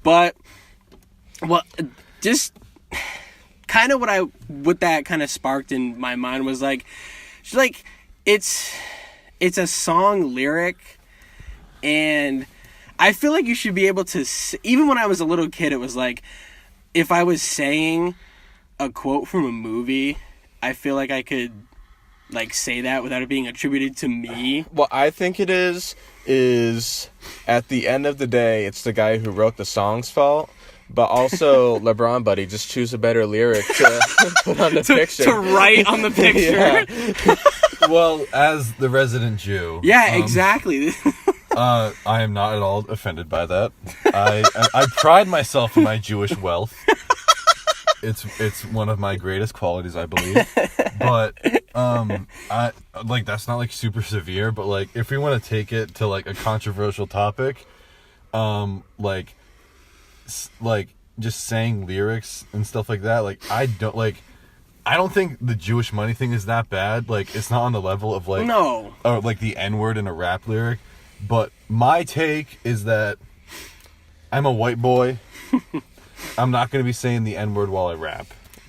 But, well, just kind of what that kind of sparked in my mind was like, it's a song lyric, and I feel like you should be able to, even when I was a little kid, it was like, if I was saying a quote from a movie, I feel like I could, like, say that without it being attributed to me. What I think it is at the end of the day, it's the guy who wrote the song's fault. But also, LeBron, buddy, just choose a better lyric to put on the picture. To write on the picture. Well, as the resident Jew. Yeah, exactly. I am not at all offended by that. I pride myself in my Jewish wealth. It's one of my greatest qualities, I believe. But I like, that's not like super severe, but like if we want to take it to like a controversial topic, like just saying lyrics and stuff like that, like I don't think the Jewish money thing is that bad. Like, it's not on the level of like, no, or like the N-word in a rap lyric. But my take is that I'm a white boy. I'm not going to be saying the N-word while I rap.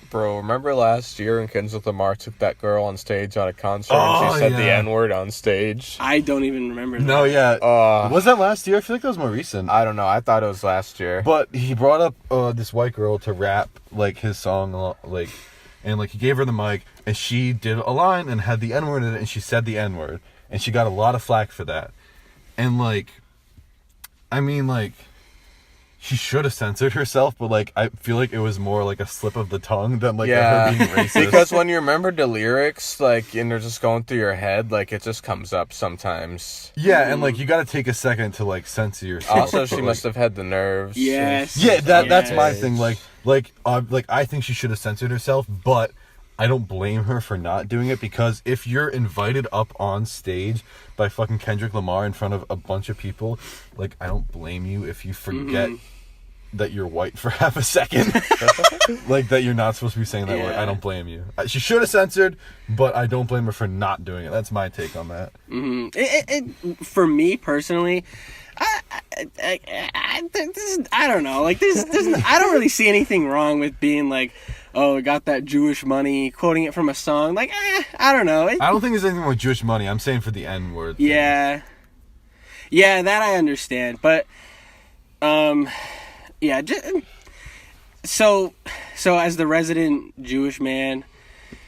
Bro, remember last year when Kendrick Lamar took that girl on stage on a concert and she said the N-word on stage? I don't even remember that. No, yeah. Was that last year? I feel like that was more recent. I don't know. I thought it was last year. But he brought up this white girl to rap, like, his song, like, and, like, he gave her the mic, and she did a line and had the N-word in it, and she said the N-word. And she got a lot of flack for that. And, like, I mean, like, she should have censored herself, but, like, I feel like it was more like a slip of the tongue than, like, her being racist. Because when you remember the lyrics, like, and they're just going through your head, like, it just comes up sometimes. Yeah, and, like, you gotta take a second to, like, censor yourself. Also, she must have had the nerves. Yes. Yeah, that's my thing. Like, I think she should have censored herself, but I don't blame her for not doing it, because if you're invited up on stage by fucking Kendrick Lamar in front of a bunch of people, like, I don't blame you if you forget that you're white for half a second. Like, that you're not supposed to be saying that word. I don't blame you. She should have censored, but I don't blame her for not doing it. That's my take on that. For me personally, I don't know. Like, this, I don't really see anything wrong with being like, oh, got that Jewish money, quoting it from a song. Like, I don't know. I don't think there's anything with Jewish money. I'm saying for the N word. Yeah, that I understand, but yeah. So as the resident Jewish man,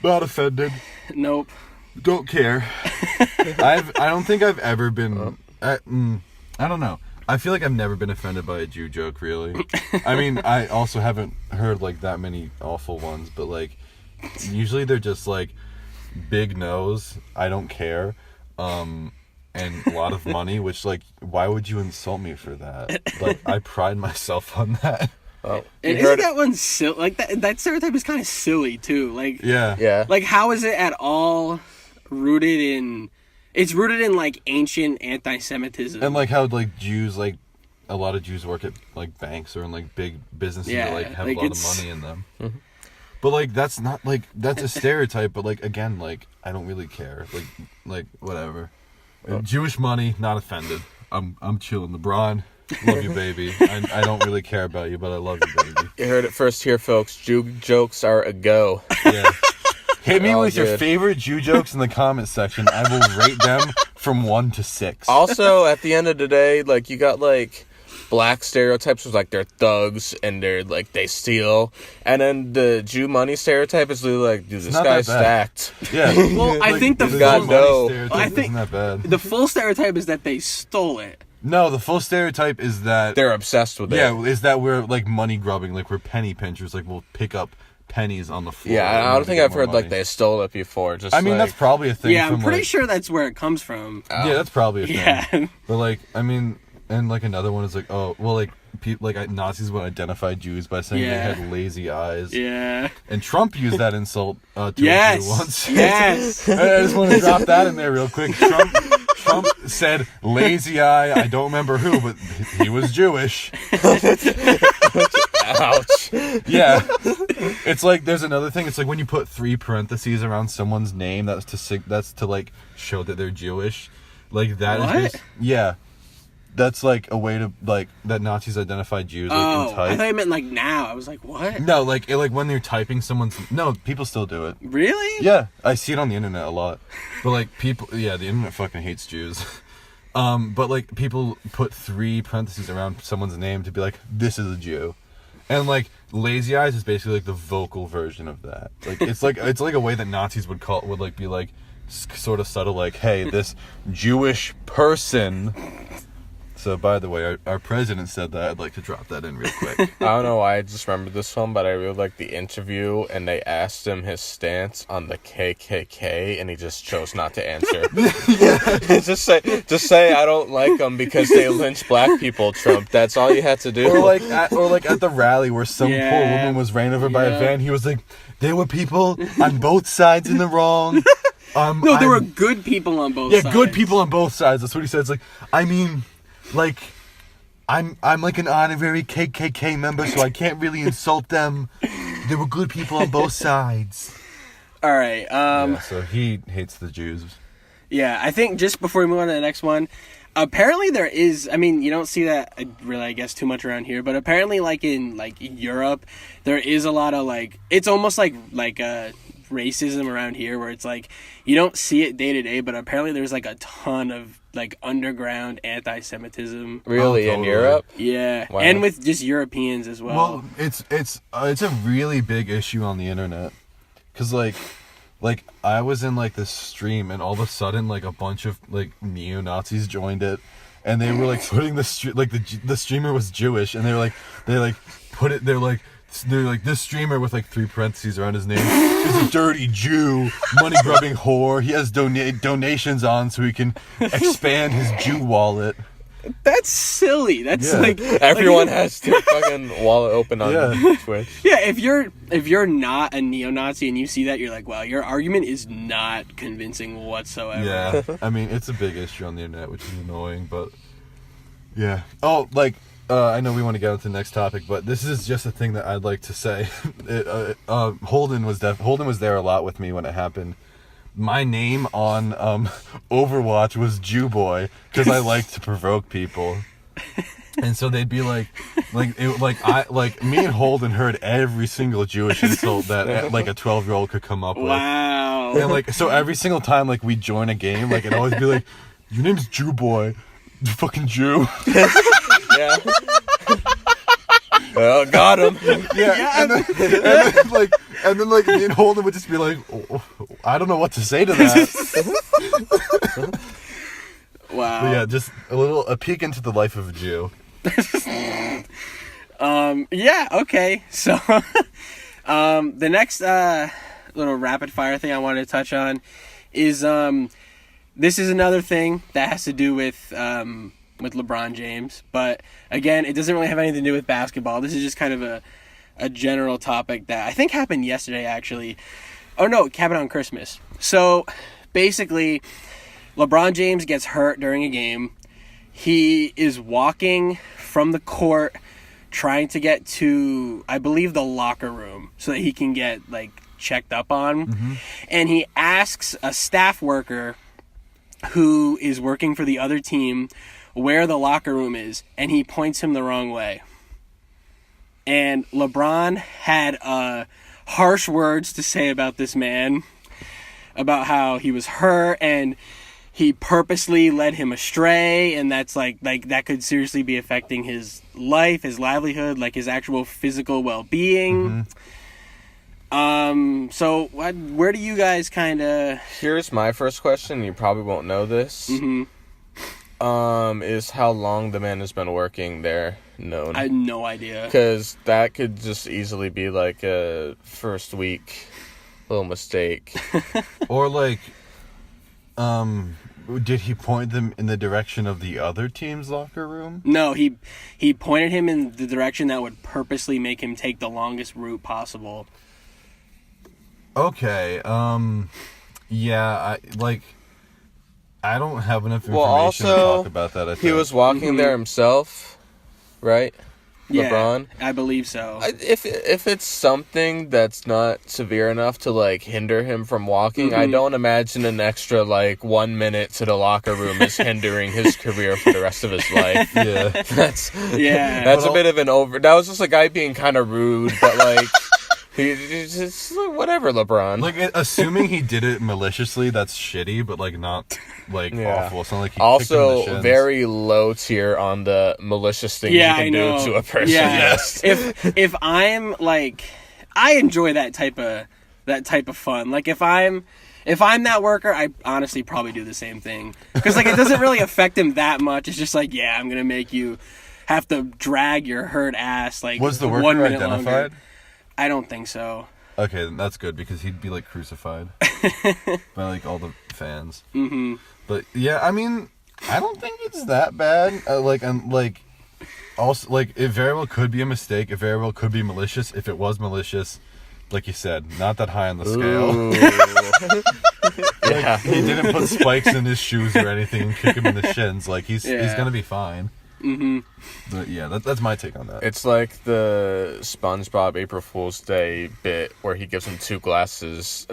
Not offended. Nope. Don't care. I don't think I've ever been. I don't know. I feel like I've never been offended by a Jew joke, really. I mean, I also haven't heard, like, that many awful ones, but, like, usually they're just, like, big nose, I don't care, and a lot of money, which, like, why would you insult me for that? Like, I pride myself on that. Oh, and isn't that one silly? Like, that stereotype is kind of silly, too. Like, yeah. Like, how is it at all rooted in... It's rooted in, like, ancient anti-Semitism. And, like, how, like, Jews, like, a lot of Jews work at, like, banks or in, like, big businesses that, like, have like a lot of money in them. Mm-hmm. But, like, that's not, like, that's a stereotype, but, like, again, like, I don't really care. Like whatever. Jewish money, not offended. I'm chilling. LeBron, love you, baby. I don't really care about you, but I love you, baby. You heard it first here, folks. Jew jokes are a go. Yeah. Hit me with good. your favorite Jew jokes in the comment section. I will rate them from 1 to 6. Also, at the end of the day, like, you got, like, black stereotypes was like they're thugs and they're like they steal, and then the Jew money stereotype is literally like, dude, this guy's stacked. Yeah. Well, like, I think the isn't that bad. The full stereotype is that they stole it. No, the full stereotype is that they're obsessed with it. Yeah, is that we're like money grubbing, like we're penny pinchers, like we'll pick up pennies on the floor. Yeah, I don't think I've heard money. Like they stole it before. Just I mean, like, that's probably a thing. Yeah, I'm pretty like, sure that's where it comes from. Yeah, that's probably a thing. Yeah. But like, I mean, and like another one is like, oh, well, like Nazis would identify Jews by saying they had lazy eyes. Yeah. And Trump used that insult to a Jew once. Yes. I just want to drop that in there real quick. Trump said lazy eye. I don't remember who, but he was Jewish. Ouch. Yeah. It's like there's another thing. It's like when you put 3 parentheses around someone's name, that's to like show that they're Jewish. Like that is just, yeah. That's like a way to like that Nazis identify Jews like, in type. I thought you meant like now. I was like, what? No, like when they're typing someone's. No, people still do it. Really? Yeah, I see it on the internet a lot. But like people, yeah, the internet fucking hates Jews. But like people put 3 parentheses around someone's name to be like, this is a Jew, and like lazy eyes is basically like the vocal version of that. Like it's like a way that Nazis would be like sort of subtle, like, hey, this Jewish person. So, by the way, our president said that. I'd like to drop that in real quick. I don't know why I just remembered this one, but I really liked the interview, and they asked him his stance on the KKK, and he just chose not to answer. just say I don't like them because they lynch black people, Trump. That's all you had to do. Or like at the rally where some poor woman was ran over by a van. He was like, there were people on both sides in the wrong. No, there were good people on both sides. Yeah, good people on both sides. That's what he said. It's like, I mean... Like, I'm like an honorary KKK member, so I can't really insult them. There were good people on both sides. All right. So he hates the Jews. Yeah, I think just before we move on to the next one, apparently there is. I mean, you don't see that really, I guess, too much around here, but apparently, like in like Europe, there is a lot of like. It's almost like racism around here, where it's like you don't see it day to day, but apparently there's like a ton of like underground anti-Semitism. Really, totally. In Europe? Yeah, wow. And with just Europeans as well. Well, it's a really big issue on the internet, cause like I was in like this stream and all of a sudden like a bunch of like neo-Nazis joined it, and they were like putting the streamer was Jewish, and they're like this streamer with like 3 parentheses around his name is a dirty Jew, money grubbing whore. He has donations on so he can expand his Jew wallet. That's silly. That's Yeah. like Everyone has their fucking wallet open on Twitch. Yeah, if you're not a neo-Nazi and you see that, you're like, wow, your argument is not convincing whatsoever. Yeah, I mean, it's a big issue on the internet, which is annoying, but yeah. Oh, like, I know we want to get on to the next topic, but this is just a thing that I'd like to say. Holden was there a lot with me when it happened. My name on Overwatch was Jew Boy because I like to provoke people. And so they'd be like me and Holden heard every single Jewish insult that like a 12-year-old could come up with. Wow. And like, so every single time like we join a game, like it'd always be like, your name's Jew Boy, you fucking Jew. Yeah. Well, got him. Yeah. And then me and Holden would just be like, oh, I don't know what to say to that. Wow. But yeah, just a peek into the life of a Jew. Yeah, okay. So, the next little rapid fire thing I wanted to touch on is this is another thing that has to do with LeBron James, but again, it doesn't really have anything to do with basketball. This is just kind of a general topic that I think happened yesterday, actually. Oh no, it happened on Christmas. So, basically, LeBron James gets hurt during a game. He is walking from the court trying to get to, I believe, the locker room so that he can get, like, checked up on. Mm-hmm. And he asks a staff worker who is working for the other team where the locker room is, and he points him the wrong way. And LeBron had harsh words to say about this man, about how he was hurt and he purposely led him astray, and that's like that could seriously be affecting his life, his livelihood, like his actual physical well-being. Mm-hmm. So where do you guys kind of... Here's my first question. You probably won't know this. Mm-hmm. Is how long the man has been working there known? I had no idea. Because that could just easily be like a first week little mistake. Or like, did he point them in the direction of the other team's locker room? No, he pointed him in the direction that would purposely make him take the longest route possible. Okay, yeah, I don't have enough information to talk about that. I think he was walking there himself, right? Yeah, LeBron? I believe so. If it's something that's not severe enough to like hinder him from walking, I don't imagine an extra like 1 minute to the locker room is hindering his career for the rest of his life. Yeah, that's a bit of an over. That was just a guy being kind of rude, but like. It's whatever, LeBron. Like, assuming he did it maliciously, that's shitty, but like not like awful. It's not like he also kicked him in the shins. Very low tier on the malicious things you can do to a person. Yeah. Yes. If I'm like, I enjoy that type of fun. Like if I'm that worker, I honestly probably do the same thing because like it doesn't really affect him that much. It's just like, yeah, I'm gonna make you have to drag your hurt ass like was the worker 1 minute identified? Longer. I don't think so. Okay, then that's good because he'd be like crucified by like all the fans. Mm-hmm. But yeah, I mean, I don't think it's that bad. Also, like it very well could be a mistake. It very well could be malicious. If it was malicious, like you said, not that high on the scale. Like, he didn't put spikes in his shoes or anything and kick him in the shins. Like he's gonna be fine. Mm-hmm. But yeah, that's my take on that. It's like the SpongeBob April Fool's Day bit where he gives him two things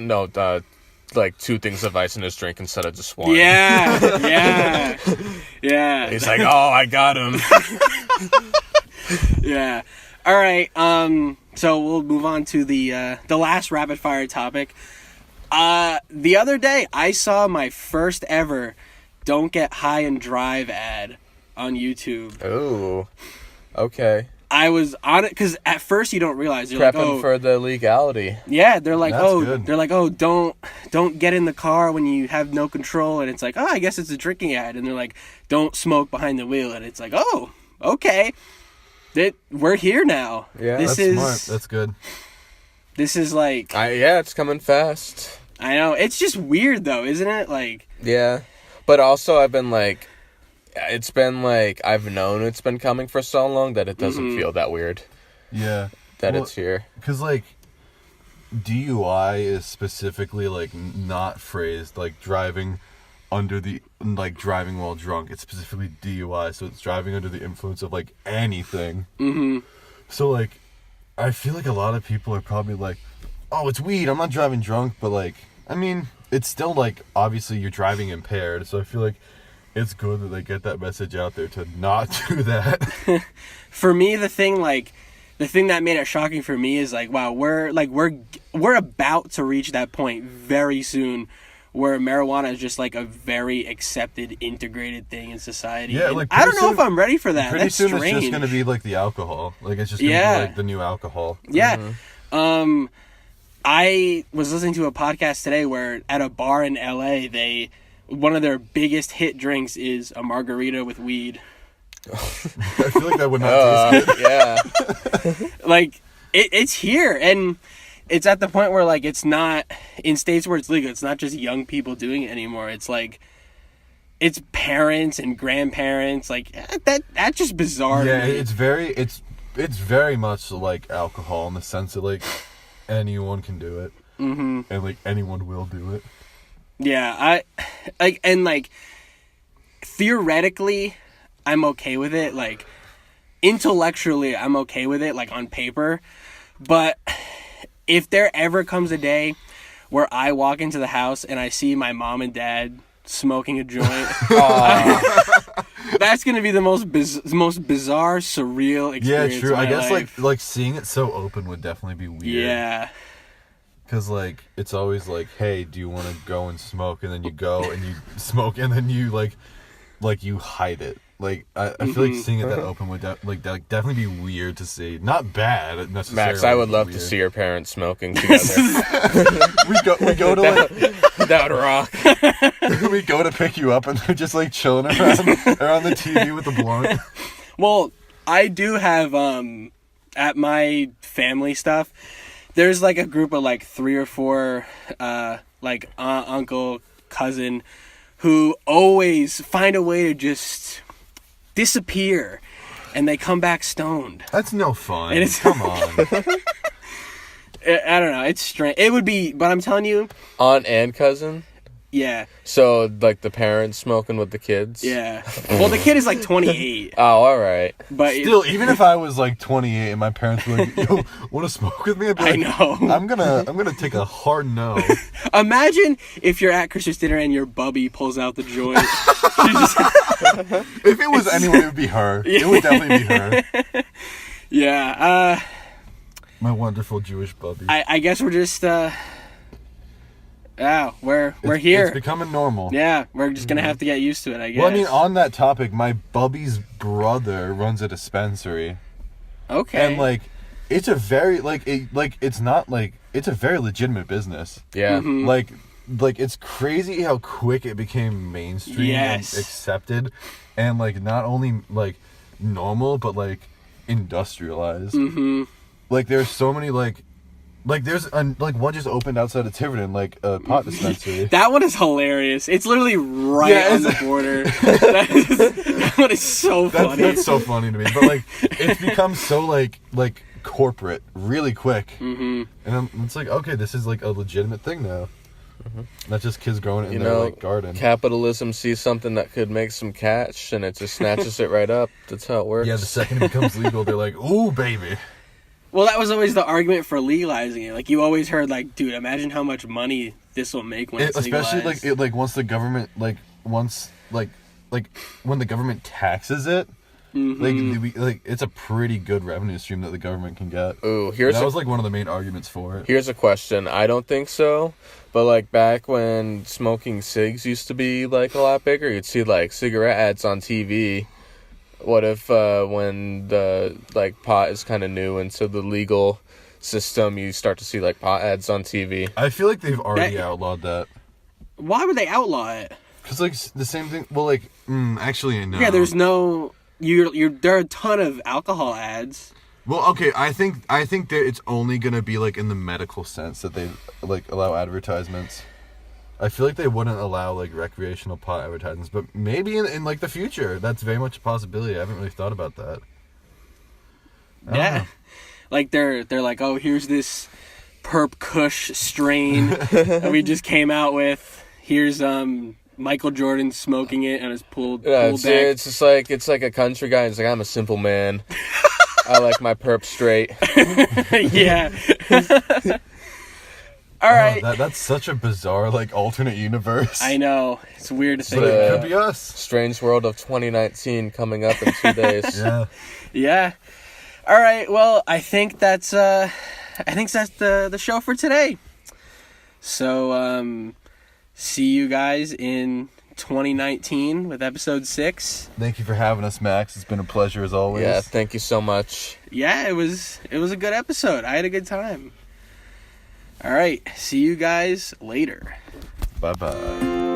of ice in his drink instead of just one. Yeah. He's like, oh, I got him. Yeah. All right. So we'll move on to the last rapid fire topic. The other day I saw my first ever "Don't Get High and Drive" ad on YouTube. Oh, okay. I was on it because at first you don't realize you're prepping for the legality. Yeah, they're like, good. Don't get in the car when you have no control, and it's like, oh, I guess it's a drinking ad, and they're like, don't smoke behind the wheel, and it's like, oh, okay, we're here now. Yeah, that's smart. That's good. This is like, it's coming fast. I know it's just weird though, isn't it? Like, yeah, but also I've been like. it's been like I've known it's been coming for so long that it doesn't feel that weird. Yeah. That it's here. Because, like, DUI is specifically, like, not phrased, like, driving while drunk. It's specifically DUI, so it's driving under the influence of, like, anything. Mm-hmm. So, like, I feel like a lot of people are probably like, oh, it's weed, I'm not driving drunk, but, like, I mean, it's still, like, obviously you're driving impaired, so I feel like it's good that they get that message out there to not do that. For me, the thing that made it shocking for me is like, wow, we're about to reach that point very soon where marijuana is just like a very accepted, integrated thing in society. Yeah, and like I don't know if I'm ready for that. Pretty That's soon strange. it's just gonna be like the alcohol. Like it's just gonna be like the new alcohol. Yeah. Mm-hmm. I was listening to a podcast today where at a bar in LA, one of their biggest hit drinks is a margarita with weed. I feel like that would not taste good. Yeah. Like it's here, and it's at the point where like it's not in states where it's legal. It's not just young people doing it anymore. It's like it's parents and grandparents. Like that's just bizarre. Yeah, to me. it's very much like alcohol in the sense that like anyone can do it, and like anyone will do it. Yeah, I theoretically, I'm okay with it. Like intellectually, I'm okay with it. Like on paper, but if there ever comes a day where I walk into the house and I see my mom and dad smoking a joint, that's gonna be the most bizarre, surreal experience. Yeah, true. Of my I guess life. like seeing it so open would definitely be weird. Yeah. Because, like, it's always like, hey, do you want to go and smoke? And then you go and you smoke and then you, like you hide it. Like, I feel like seeing it that open would definitely be weird to see. Not bad, necessarily. Max, I would love to see your parents smoking together. we go to, like... That would rock. we go to pick you up and they're just, like, chilling around the TV with the blunt. Well, I do have, at my family stuff... There's, like, a group of, like, 3 or 4, like, aunt, uncle, cousin, who always find a way to just disappear, and they come back stoned. That's no fun. Come on. I don't know. It's strange. It would be, but I'm telling you. Aunt and cousin? Yeah. So, like, the parents smoking with the kids? Yeah. Well, the kid is, like, 28. Oh, all right. But still, even if I was, like, 28 and my parents were like, yo, want to smoke with me? I'd be like, I know. I'm gonna take a hard no. Imagine if you're at Christmas dinner and your bubby pulls out the joint. If it was anyone, it would be her. Yeah. It would definitely be her. Yeah. My wonderful Jewish bubby. I guess we're just, we're here. It's becoming normal. Yeah, we're just gonna have to get used to it, I guess. Well, I mean, on that topic, my bubby's brother runs a dispensary. Okay. And, like, it's a very, it's not, like, it's a very legitimate business. Yeah. Mm-hmm. Like, it's crazy how quick it became mainstream and accepted. And, like, not only, like, normal, but, like, industrialized. Mm-hmm. Like, there's so many, like there's one just opened outside of Tiverton, like a pot dispensary. That one is hilarious. It's literally right on the border. That one is so funny. That's so funny to me. But like, it's become so like corporate really quick. Mm-hmm. And it's like, okay, this is like a legitimate thing now. Mm-hmm. Not just kids growing it in their like garden. Capitalism sees something that could make some cash, and it just snatches it right up. That's how it works. Yeah, the second it becomes legal, they're like, ooh, baby. Well, that was always the argument for legalizing it. Like, you always heard, like, dude, imagine how much money this will make when it's legalized. Especially, once the government, when the government taxes it, it's a pretty good revenue stream that the government can get. Ooh, that was, like, one of the main arguments for it. Here's a question. I don't think so, but, like, back when smoking cigs used to be, like, a lot bigger, you'd see, like, cigarette ads on TV. What if when the like pot is kind of new into the legal system, you start to see like pot ads on TV? I feel like they've already outlawed that. Why would they outlaw it? Because like the same thing. Well, like actually no. Yeah, there's no there are a ton of alcohol ads. Well, okay, I think that it's only gonna be like in the medical sense that they like allow advertisements. I feel like they wouldn't allow like recreational pot advertisements, but maybe in like the future, that's very much a possibility. I haven't really thought about that. I don't Yeah. know. Like they're like, oh, here's this Perp Kush strain that we just came out with. Here's Michael Jordan smoking it on his pool Yeah, deck. it's just like a country guy. He's like, I'm a simple man. I like my perp straight. Yeah. All right. That's such a bizarre like alternate universe. I know. It's weird to think But it about. could be us. Strange World of 2019 coming up in 2 days. Yeah. Yeah. All right. Well, I think that's the show for today. So see you guys in 2019 with episode 6. Thank you for having us, Max. It's been a pleasure as always. Yeah, thank you so much. Yeah, it was a good episode. I had a good time. All right. See you guys later. Bye-bye.